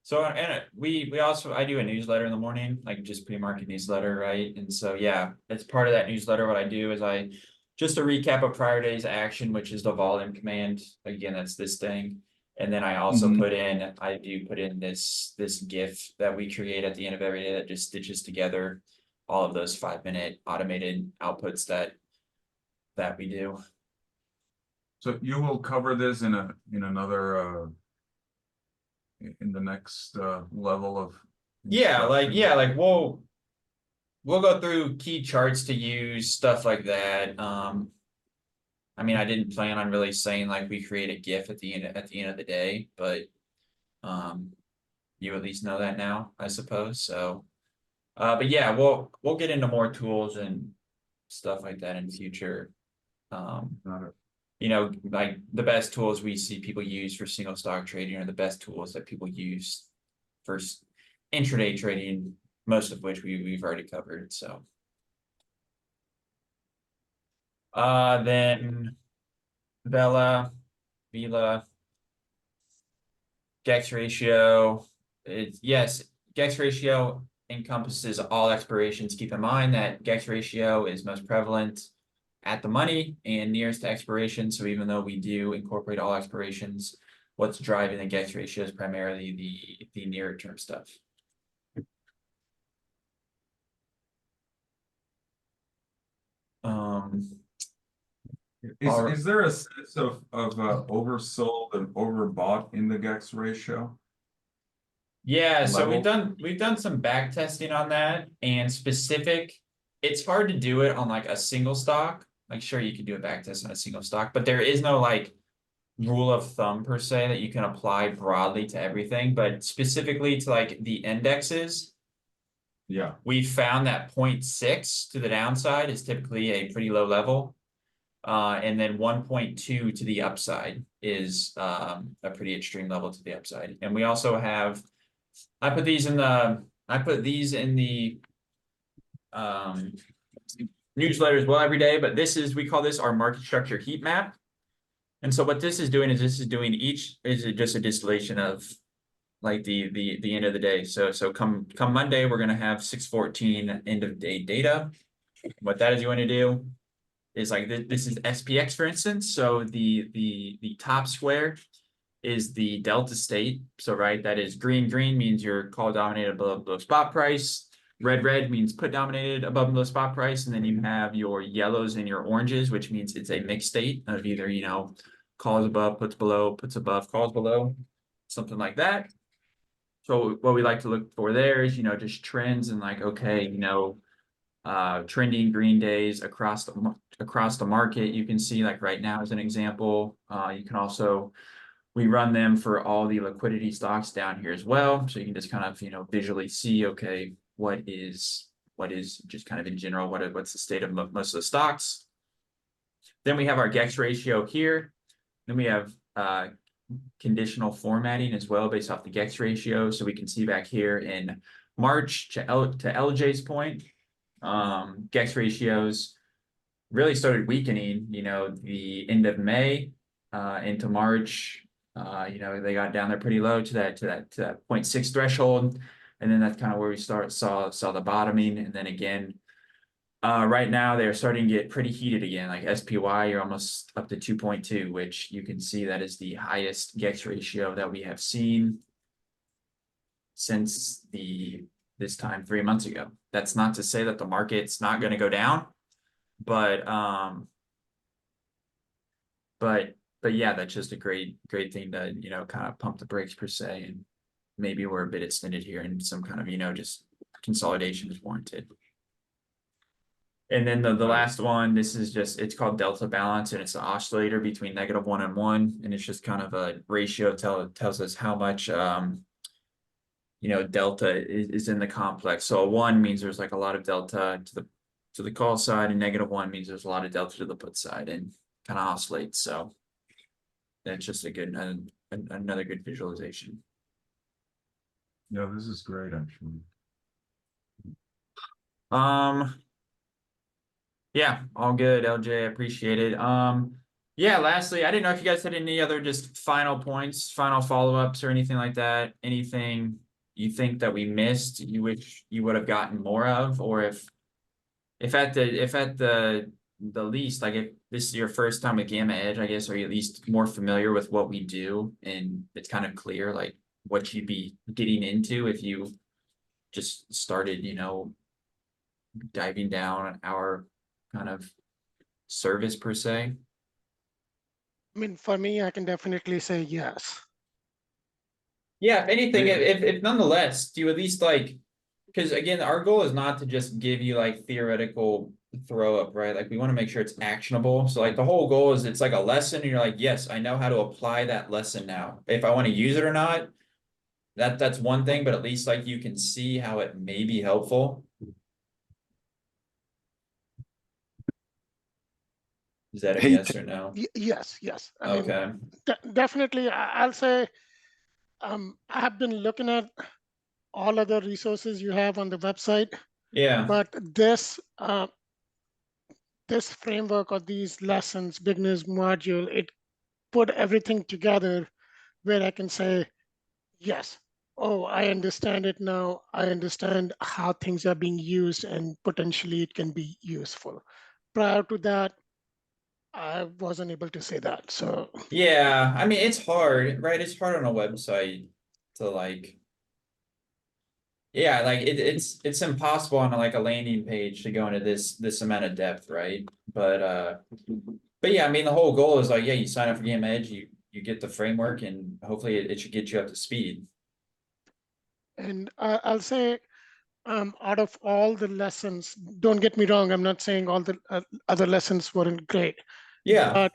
so and we also, I do a newsletter in the morning, like just pre-market newsletter, right? And so yeah, it's part of that newsletter. What I do is I just a recap of prior day's action, which is the volume command. Again, that's this thing. And then I also Mhm. I do put in this GIF that we create at the end of every day that just stitches together all of those 5-minute automated outputs that we do. So you will cover this in another in the next level of Yeah, instruction. like we'll go through key charts to use, stuff like that. I mean, I didn't plan on really saying like we create a GIF at the end of the day, but you at least know that now, I suppose. So but yeah, we'll get into more tools and stuff like that in the future. Got it. You know, like the best tools we see people use for single stock trading are the best tools that people use for intraday trading, most of which we've already covered. So then Vela, GEX ratio. Yes, GEX ratio encompasses all expirations. Keep in mind that GEX ratio is most prevalent at the money and nearest to expiration. So even though we do incorporate all expirations, what's driving the GEX ratio is primarily the nearer term stuff. Is there a sense of oversold and overbought in the GEX ratio? Yeah, so Level? we've done some back testing on that, and specific, it's hard to do it on like a single stock. Like sure, you could do a back test on a single stock, but there is no like rule of thumb per se that you can apply broadly to everything, but specifically to like the indexes, Yeah. we found that 0.6 to the downside is typically a pretty low level. And then 1.2 to the upside is a pretty extreme level to the upside. And we also have, I put these in the newsletter as well every day, but we call this our market structure heat map. And so what this is doing is each is just a distillation of like the end of the day. So come Monday, we're gonna have 614 end of day data. What that is going to do is like this is SPX, for instance. So the top square is the delta state. So right, that is green means your call dominated below spot price. Red means put dominated above the spot price, and then you have your yellows and your oranges, which means it's a mixed state of either, you know, calls above, puts below, puts above, calls below, something like that. So what we like to look for there is, you know, just trends and like, okay, you know, trending green days across the market. You can see like right now as an example, you can also, we run them for all the liquidity stocks down here as well. So you can just kind of, you know, visually see, okay, what is just kind of in general, what's the state of most of the stocks. Then we have our GEX ratio here. Then we have conditional formatting as well based off the GEX ratio. So we can see back here in March to LJ's point, GEX ratios really started weakening, you know, the end of May into March. You know, they got down there pretty low to that 0.6 threshold. And then that's kind of where we saw the bottoming. And then again, right now they're starting to get pretty heated again. Like SPY, you're almost up to 2.2, which you can see that is the highest GEX ratio that we have seen since this time 3 months ago. That's not to say that the market's not going to go down, but yeah, that's just a great thing to, you know, kind of pump the brakes per se, and maybe we're a bit extended here and some kind of, you know, just consolidation is warranted. And then the last one, this is just, it's called delta balance, and it's the oscillator between -1 and 1, and it's just kind of a ratio tells us how much you know, delta is in the complex. So a 1 means there's like a lot of delta to the call side, and -1 means there's a lot of delta to the put side, and kind of oscillates. So that's just a good another good visualization. Yeah, this is great, actually. Yeah, all good, LJ. I appreciate it. Yeah, lastly, I didn't know if you guys had any other just final points, final follow-ups or anything like that. Anything you think that we missed, you wish you would have gotten more of, or if at the least, like if this is your first time with GammaEdge, I guess, are you at least more familiar with what we do, and it's kind of clear like what you'd be getting into if you just started, you know, diving down our kind of service per se? I mean, for me, I can definitely say yes. Yeah, if anything, if nonetheless, do you at least like, because again, our goal is not to just give you like theoretical throw up, right? Like we want to make sure it's actionable. So like the whole goal is it's like a lesson, and you're like, yes, I know how to apply that lesson now. If I want to use it or not, that's one thing, but at least like you can see how it may be helpful. Is that a Hey, yes or no? Yes. I mean, Okay. definitely, I'll say I have been looking at all other resources you have on the website, Yeah. but this framework or these lessons, beginners module, it put everything together where I can say, yes, oh, I understand it now. I understand how things are being used, and potentially it can be useful. Prior to that, I wasn't able to say that. So Yeah, I mean, it's hard, right? It's hard on a website to like, yeah, like it's impossible on like a landing page to go into this amount of depth, right? But yeah, I mean, the whole goal is like, yeah, you sign up for GammaEdge, you get the framework, and hopefully it should get you up to speed. and I'll say, out of all the lessons, don't get me wrong, I'm not saying all the other lessons weren't great, Yeah. but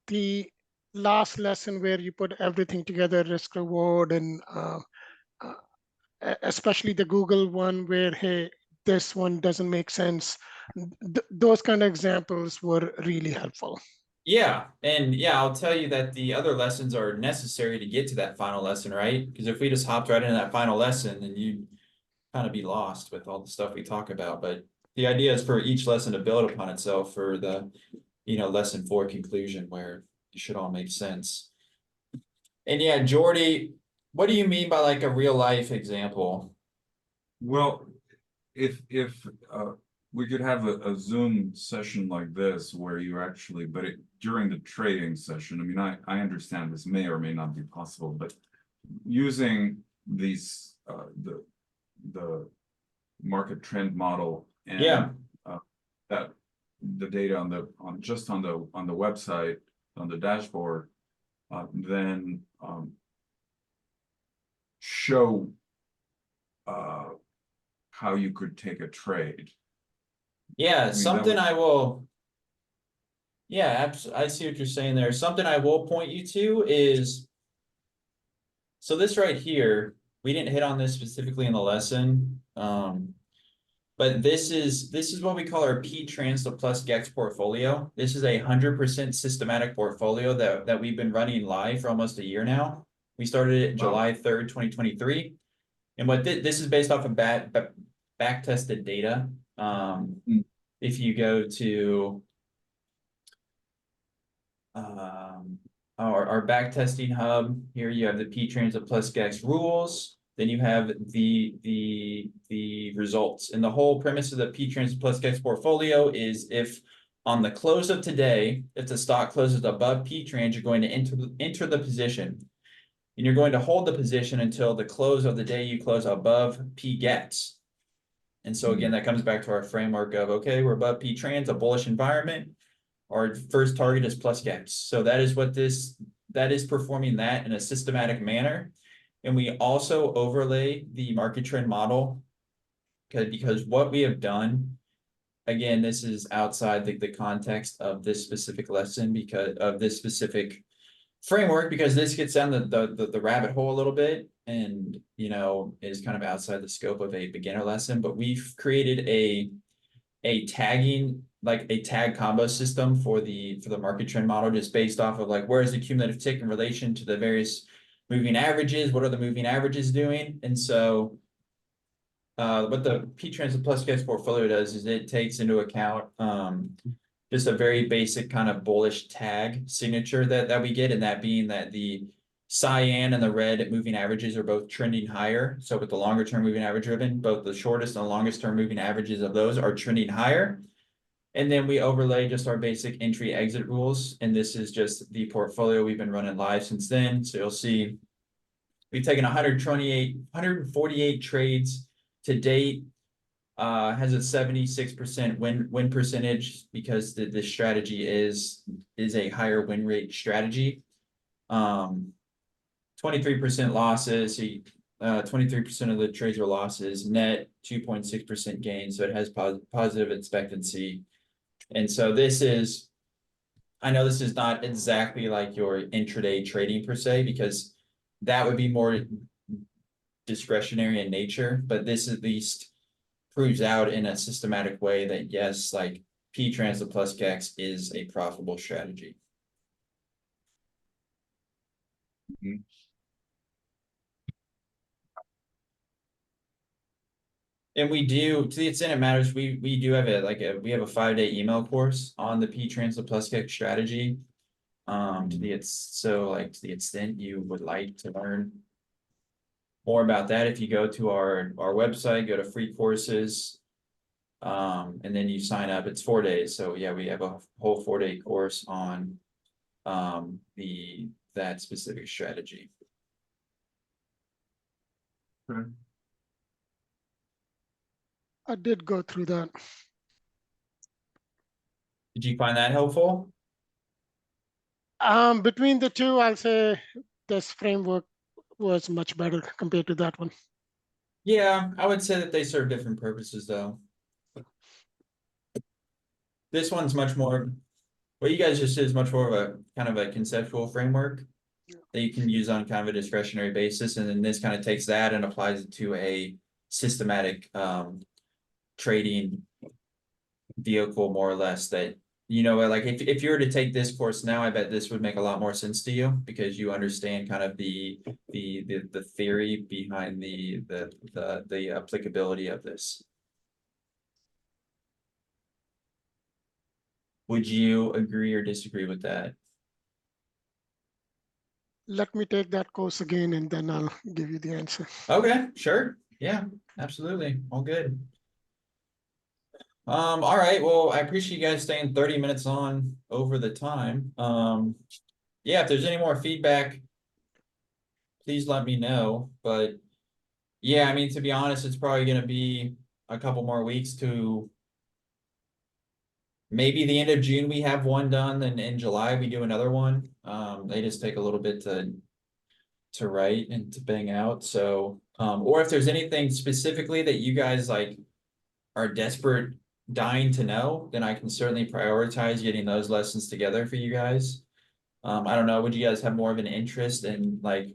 the last lesson where you put everything together, risk reward, and especially the Google one where, hey, this one doesn't make sense. Those kind of examples were really helpful. Yeah, and yeah, I'll tell you that the other lessons are necessary to get to that final lesson, right? Because if we just hopped right into that final lesson, then you'd kind of be lost with all the stuff we talk about. But the idea is for each lesson to build upon itself for the, you know, lesson 4 conclusion where it should all make sense. And yeah, Jordy, what do you mean by like a real life example? Well, if we could have a Zoom session like this where you actually, but during the trading session, I mean, I understand this may or may not be possible, but using these the market trend model and Yeah. that the data on the website, on the dashboard, then show how you could take a trade. Yeah, that something would- I will. Yeah, I see what you're saying there. Something I will point you to is, so this right here, we didn't hit on this specifically in the lesson. But this is what we call our P-Trans plus GEX portfolio. This is 100% systematic portfolio that we've been running live for almost a year now. We started it July 3rd, 2023. And what this is based off of back tested data. If you go to our back testing hub, here you have the P-Trans plus GEX rules. Then you have the results. And the whole premise of the P-Trans plus GEX portfolio is if on the close of today, if the stock closes above P-Trans, you're going to enter the position. And you're going to hold the position until the close of the day you close above P-GEX. And so again, that comes back to our framework of, okay, we're above P-Trans, a bullish environment. Our first target is plus GEX. So that is what that is performing that in a systematic manner. And we also overlay the market trend model because what we have done, again, this is outside the context of this specific lesson because of this specific framework, because this gets down the rabbit hole a little bit and, you know, is kind of outside the scope of a beginner lesson. But we've created a tagging, like a tag combo system for the market trend model, just based off of like, where is the cumulative tick in relation to the various moving averages? What are the moving averages doing? And so what the P-Trans plus GEX portfolio does is it takes into account just a very basic kind of bullish tag signature that we get, and that being that the cyan and the red moving averages are both trending higher. So with the longer term moving average driven, both the shortest and the longest term moving averages of those are trending higher. And then we overlay just our basic entry exit rules. And this is just the portfolio we've been running live since then. So you'll see we've taken 148 trades to date, has a 76% win percentage because this strategy is a higher win rate strategy. 23% losses. 23% of the trades are losses, net 2.6% gain. So it has positive expectancy. And so this is, I know this is not exactly like your intraday trading per se, because that would be more discretionary in nature, but this at least proves out in a systematic way that yes, like P-Trans plus GEX is a profitable strategy. And we do, to the extent it matters, we do have we have a 5-day email course on the P-Trans plus GEX strategy. To the extent you would like to learn more about that, if you go to our website, go to free courses, and then you sign up. It's 4 days. So yeah, we have a whole 4-day course on that specific strategy. Okay. I did go through that. Did you find that helpful? Between the two, I'll say this framework was much better compared to that one. Yeah, I would say that they serve different purposes though. This one's much more, what you guys just did is much more of a kind of a conceptual framework that you can use on kind of a discretionary basis. And then this kind of takes that and applies it to a systematic trading vehicle, more or less, that, you know, like if you were to take this course now, I bet this would make a lot more sense to you because you understand kind of the theory behind the applicability of this. Would you agree or disagree with that? Let me take that course again and then I'll give you the answer. Okay, sure. Yeah, absolutely. All good. All right. Well, I appreciate you guys staying 30 minutes on over the time. Yeah, if there's any more feedback, please let me know. But yeah, I mean, to be honest, it's probably going to be a couple more weeks to maybe the end of June, we have one done, then in July, we do another one. They just take a little bit to write and to bang out. So, or if there's anything specifically that you guys like are desperate, dying to know, then I can certainly prioritize getting those lessons together for you guys. I don't know, would you guys have more of an interest in like,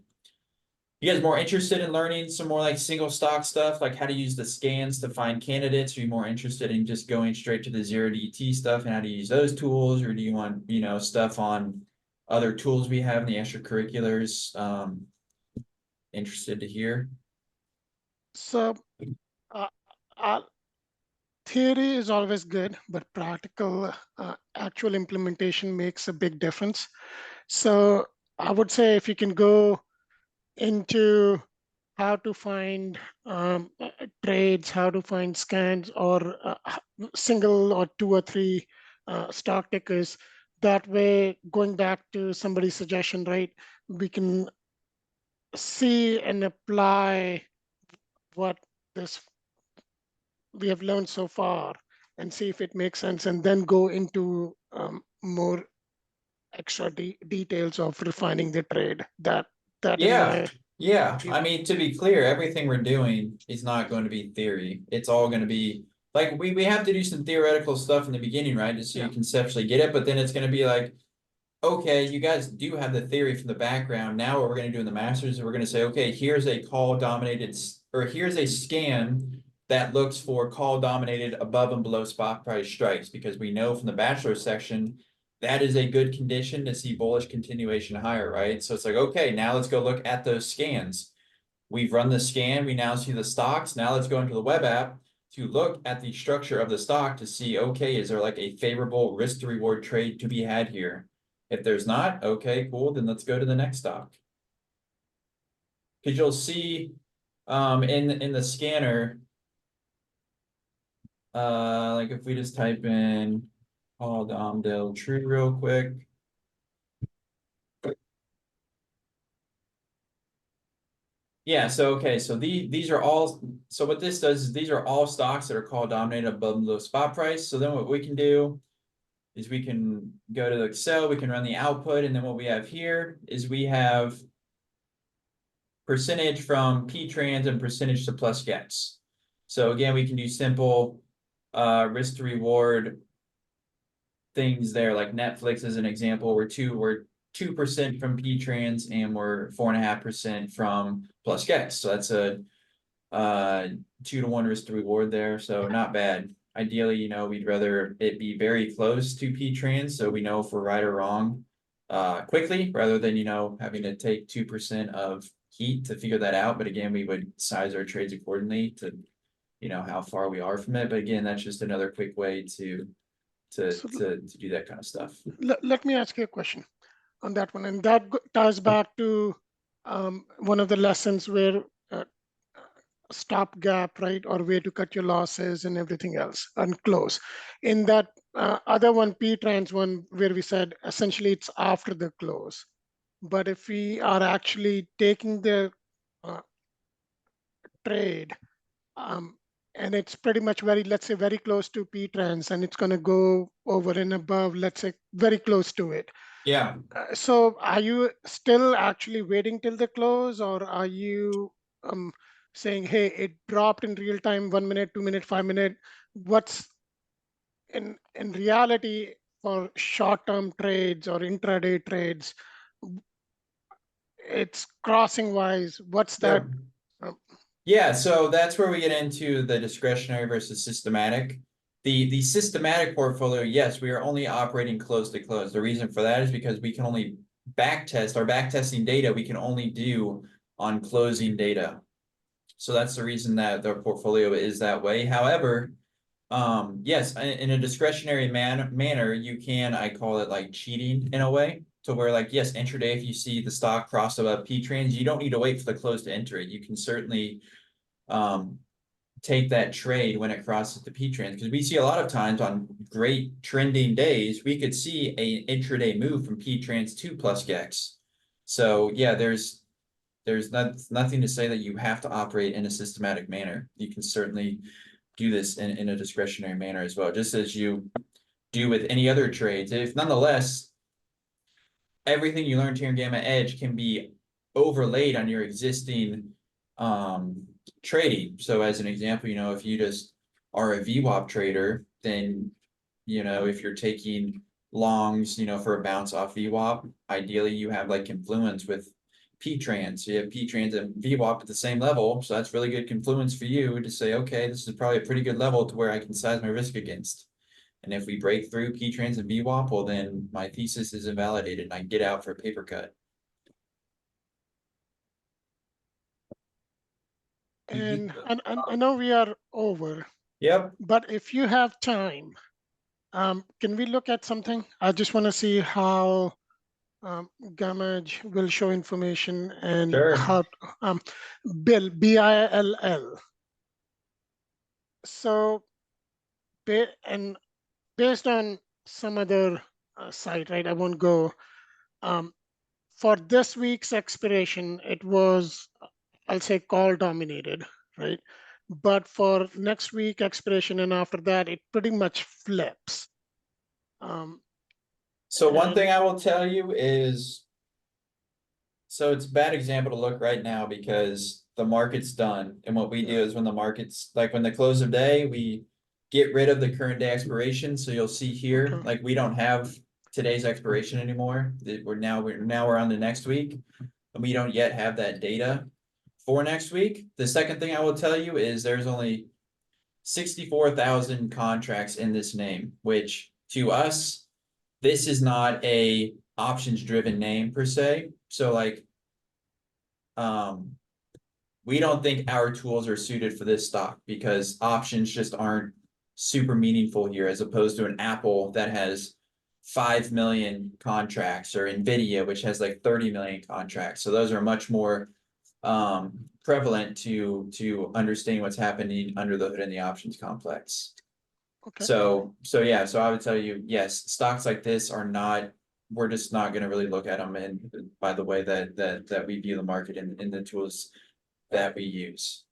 you guys more interested in learning some more like single stock stuff, like how to use the scans to find candidates? Are you more interested in just going straight to the 0DT stuff and how to use those tools? Or do you want, you know, stuff on other tools we have in the extracurriculars? Interested to hear. So uh, uh, theory is always good, but practical actual implementation makes a big difference. So I would say if you can go into how to find trades, how to find scans, or single or two or three stock tickers. That way, going back to somebody's suggestion, right, we can see and apply what this we have learned so far and see if it makes sense, and then go into more extra details of refining the trade. That in Yeah. my Yeah, view. I mean, to be clear, everything we're doing is not going to be theory. It's all going to be like we have to do some theoretical stuff in the beginning, right? Just so you Yeah. conceptually get it, but then it's going to be like, okay, you guys do have the theory from the background. Now what we're going to do in the masters is we're going to say, okay, here's a call dominated, or here's a scan that looks for call dominated above and below spot price strikes, because we know from the bachelor section that is a good condition to see bullish continuation higher, right? So it's like, okay, now let's go look at those scans. We've run the scan, we now see the stocks. Now let's go into the web app to look at the structure of the stock to see, okay, is there like a favorable risk to reward trade to be had here? If there's not, okay, cool, then let's go to the next stock. Because you'll see in the scanner, like if we just type in Paul Del True real quick. Yeah, so okay, so these are all, so what this does is these are all stocks that are called dominated above and below spot price. So then what we can do is we can go to the Excel, we can run the output, and then what we have here is we have percentage from P-trans and percentage to plus gets. So again, we can do simple risk to reward things there, like Netflix as an example, we're 2% from P-trans and we're 4.5% from plus gets. So that's a 2-to-1 risk to reward there. So not bad. Ideally, you know, we'd rather it be very close to P-trans so we know if we're right or wrong quickly, rather than, you know, having to take 2% of heat to figure that out. But again, we would size our trades accordingly to, you know, how far we are from it. But again, that's just another quick way to do that kind of stuff. Let me ask you a question on that one, and that ties back to one of the lessons where stop gap, right, or way to cut your losses and everything else and close. In that other one, P-trans one, where we said essentially it's after the close. But if we are actually taking the trade and it's pretty much very, let's say, very close to P-trans, and it's going to go over and above, let's say, very close to it. Yeah. So are you still actually waiting till the close, or are you saying, hey, it dropped in real time, 1 minute, 2 minute, 5 minute? What's in reality for short-term trades or intraday trades? It's crossing wise. What's that? Yeah, so that's where we get into the discretionary versus systematic. The systematic portfolio, yes, we are only operating close to close. The reason for that is because we can only backtest, our backtesting data we can only do on closing data. So that's the reason that the portfolio is that way. However, yes, in a discretionary manner, you can, I call it like cheating in a way, to where like, yes, intraday, if you see the stock cross above P-trans, you don't need to wait for the close to enter it. You can certainly take that trade when it crosses the P-trans, because we see a lot of times on great trending days, we could see a intraday move from P-trans to plus GEX. So yeah, there's nothing to say that you have to operate in a systematic manner. You can certainly do this in a discretionary manner as well, just as you do with any other trades. If nonetheless, everything you learned here in GammaEdge can be overlaid on your existing trading. So as an example, if you just are a VWAP trader, then if you're taking longs, for a bounce off VWAP, ideally you have like confluence with P-trans. So you have P-trans and VWAP at the same level. So that's really good confluence for you to say, okay, this is probably a pretty good level to where I can size my risk against. And if we break through P-trans and VWAP, well, then my thesis is invalidated and I get out for a paper cut. And I know we are over, Yep. but if you have time, can we look at something? I just want to see how GammaEdge will show information and Sure. how Bill, BILL. So, and based on some other site, right? I won't go. For this week's expiration, it was, I'll say, call dominated, right? But for next week expiration and after that, it pretty much flips. So one And- thing I will tell you is, so it's a bad example to look right now because the market's done. And what we do is when the market's, like when the close of day, we get rid of the current day expiration. So you'll see here, Okay. like we don't have today's expiration anymore. We're on the next week. And we don't yet have that data for next week. The second thing I will tell you is there's only 64,000 contracts in this name, which to us, this is not a options driven name per se. So like, we don't think our tools are suited for this stock because options just aren't super meaningful here as opposed to an Apple that has 5 million contracts or Nvidia, which has like 30 million contracts. So those are much more prevalent to understanding what's happening under the hood in the options complex. Okay. So yeah, so I would tell you, yes, stocks like this are not, we're just not going to really look at them. And by the way that we view the market in the tools that we use.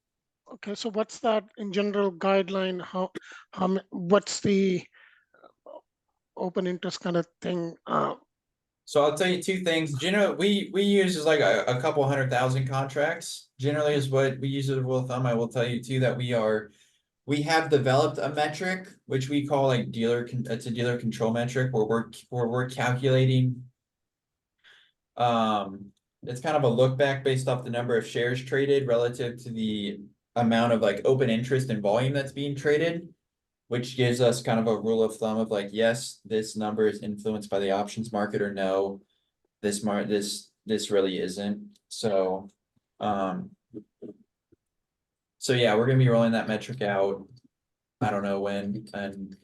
Okay, so what's that in general guideline? What's the open interest kind of thing? So I'll tell you two things. Generally, we use is like a couple 100,000 contracts. Generally is what we use as a rule of thumb. I will tell you too that we have developed a metric which we call like it's a dealer control metric where we're calculating. It's kind of a look back based off the number of shares traded relative to the amount of like open interest and volume that's being traded, which gives us kind of a rule of thumb of like, yes, this number is influenced by the options market, or no, this really isn't. So, so yeah, we're gonna be rolling that metric out. I don't know when, and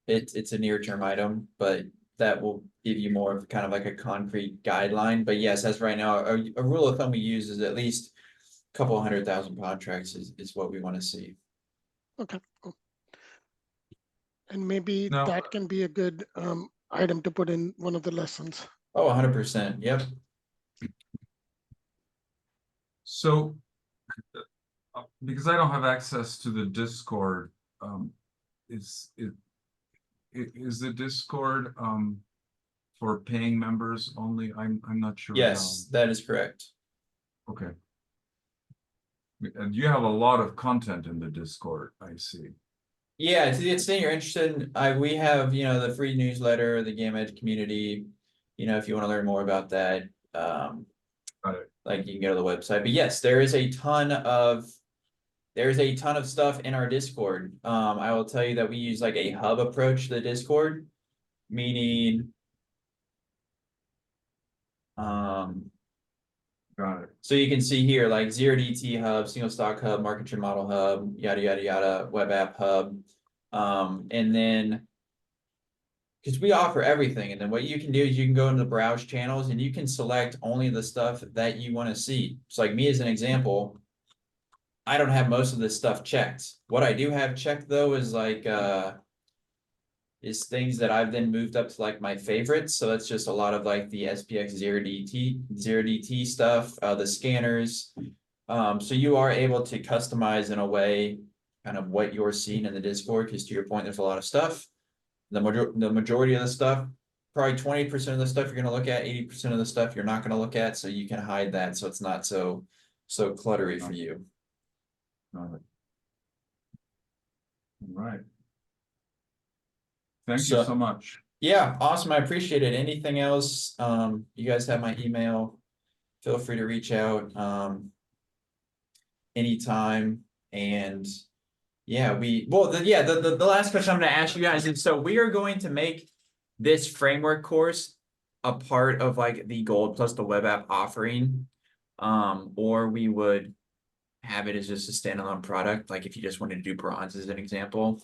it's a near-term item, but that will give you more of kind of like a concrete guideline. But yes, as right now, a rule of thumb we use is at least a couple 100,000 contracts is what we want to see. Okay, cool. And maybe No. that can be a good item to put in one of the lessons. Oh, 100%. Yep. So, because I don't have access to the Discord, is the Discord for paying members only? I'm not sure. Yes, that is correct. Okay. And you have a lot of content in the Discord, I see. Yeah, to the extent you're interested in, we have, the free newsletter, the GammaEdge community, if you want to learn more about that, Got it. like you can go to the website. But yes, there's a ton of stuff in our Discord. I will tell you that we use like a hub approach to the Discord, meaning, Got it. so you can see here like 0DT hub, single stock hub, market trend model hub, yada, yada, yada, web app hub. And then, because we offer everything, and then what you can do is you can go into the browse channels and you can select only the stuff that you want to see. So like me as an example, I don't have most of this stuff checked. What I do have checked though is like is things that I've then moved up to like my favorites. So that's just a lot of like the SPX 0DT stuff, the scanners. So you are able to customize in a way kind of what you're seeing in the Discord, because to your point, there's a lot of stuff. The majority of the stuff, probably 20% of the stuff you're gonna look at, 80% of the stuff you're not gonna look at, so you can hide that, so it's not so cluttery for you. Got it. All right. Thank you So- so much. Yeah, awesome. I appreciate it. Anything else? You guys have my email. Feel free to reach out anytime. And yeah, the last question I'm going to ask you guys is, so we are going to make this framework course a part of like the Gold plus the web app offering, or we would have it as just a standalone product, like if you just wanted to do bronze as an example.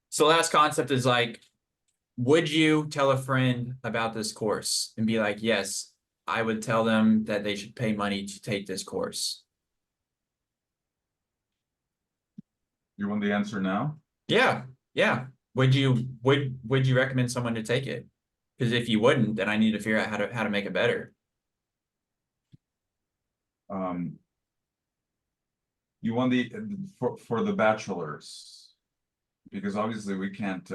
So last concept is like, would you tell a friend about this course and be like, yes, I would tell them that they should pay money to take this course? You want the answer now? Yeah. Would you recommend someone to take it? Because if you wouldn't, then I need to figure out how to make it better. You want the for the bachelors, because obviously we can't.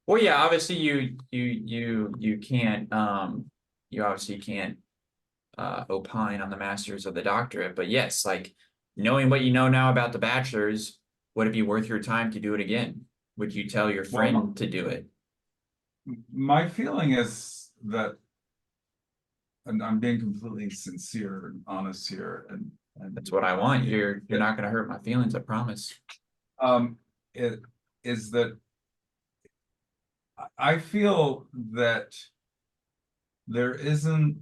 Well, yeah, obviously you can't you obviously can't opine on the masters of the doctorate, but yes, like knowing what you know now about the bachelors, would it be worth your time to do it again? Would you tell your friend to do it? My feeling is that, and I'm being completely sincere and honest here, and That's what I want. You're not going to hurt my feelings, I promise. it is that I feel that there isn't,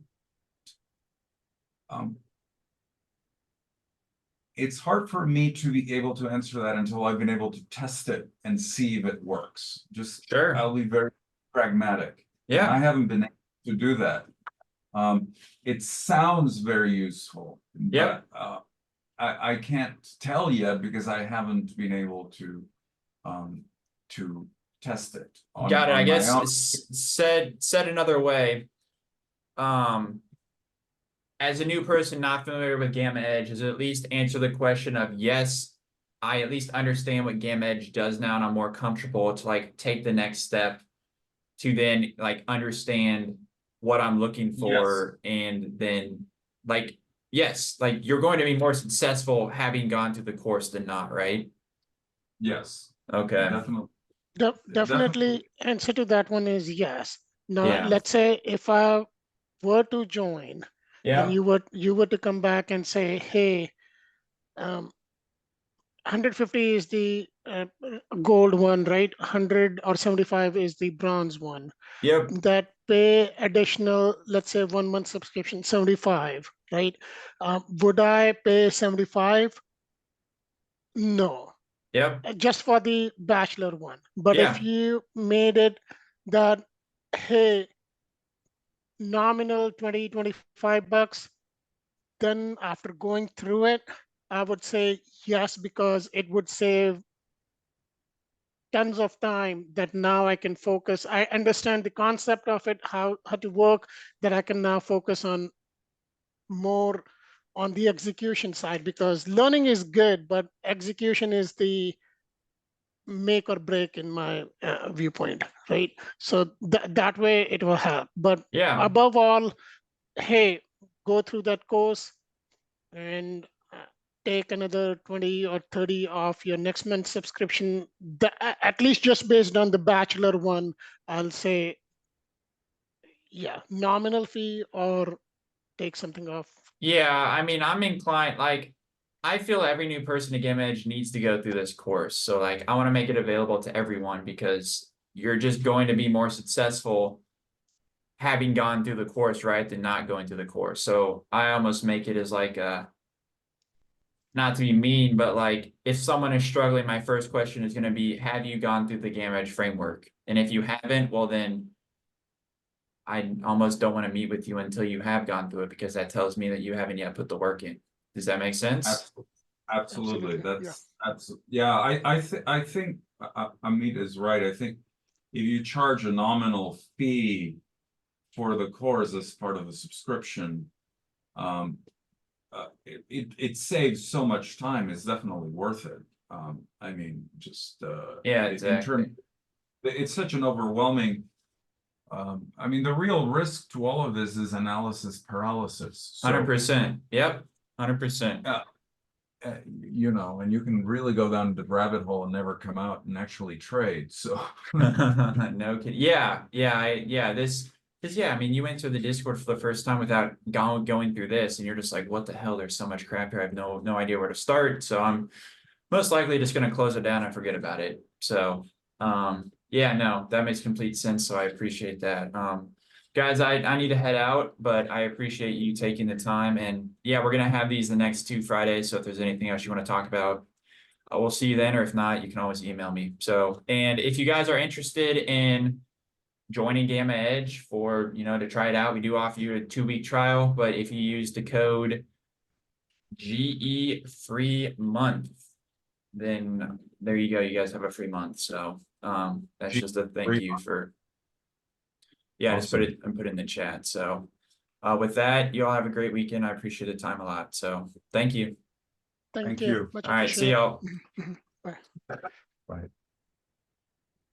it's hard for me to be able to answer that until I've been able to test it and see if it works. Just Sure. I'll be very pragmatic. Yeah. I haven't been able to do that. It sounds very useful, Yep. but I can't tell yet because I haven't been able to test it. Got it. I on my guess own. said another way. As a new person not familiar with GammaEdge, is at least answer the question of, yes, I at least understand what GammaEdge does now, and I'm more comfortable to like take the next step to then like understand what I'm looking for. Yes. And then like, yes, like you're going to be more successful having gone through the course than not, right? Yes. Okay. Definitely. Definitely answer to that one is yes. Now, Yeah. let's say if I were to join, Yeah. and you were to come back and say, hey, 150 is the gold one, right? 100 or 75 is the bronze one. Yep. That pay additional, let's say 1 month subscription, 75, right? Would I pay 75? No. Yep. Just for the bachelor one. But Yeah. if you made it that, hey, nominal 20, 25 bucks, then after going through it, I would say yes, because it would save tons of time that now I can focus. I understand the concept of it, how to work, that I can now focus on more on the execution side, because learning is good, but execution is the make or break in my viewpoint, right? So that way it will help. But Yeah. above all, hey, go through that course and take another 20 or 30 off your next month's subscription. At least just based on the bachelor one, I'll say, yeah, nominal fee or take something off. Yeah, I mean, I'm inclined, like, I feel every new person to GammaEdge needs to go through this course. So like, I want to make it available to everyone, because you're just going to be more successful having gone through the course, right, than not going through the course. So I almost make it as like a, not to be mean, but like if someone is struggling, my first question is going to be, have you gone through the GammaEdge framework? And if you haven't, well then I almost don't want to meet with you until you have gone through it, because that tells me that you haven't yet put the work in. Does that make sense? Absolutely. Yeah. That's yeah. I think Amit is right. I think if you charge a nominal fee for the course as part of the subscription, it saves so much time. It's definitely worth it. I mean, just Yeah, in exactly. it's such an overwhelming. I mean, the real risk to all of this is analysis paralysis. So, 100%. Yep. 100%. you know, and you can really go down the rabbit hole and never come out and actually trade. So, No kidding. Yeah. Yeah, I mean, you went to the Discord for the first time without going through this, and you're just like, what the hell? There's so much crap here. I have no idea where to start. So I'm most likely just going to close it down and forget about it. So, yeah, no, that makes complete sense. So I appreciate that. Guys, I need to head out, but I appreciate you taking the time. And yeah, we're going to have these the next 2 Fridays. So if there's anything else you want to talk about, we'll see you then. Or if not, you can always email me. So, and if you guys are interested in joining GammaEdge for, to try it out, we do offer you a 2-week trial. But if you use the code GE free month, then there you go. You guys have a free month. So that's just a thank you for, yeah, just put it and put it in the chat. So with that, you all have a great weekend. I appreciate the time a lot. So thank you. Thank Thank you. you. Much All right, see appreciated. y'all. Bye. Bye.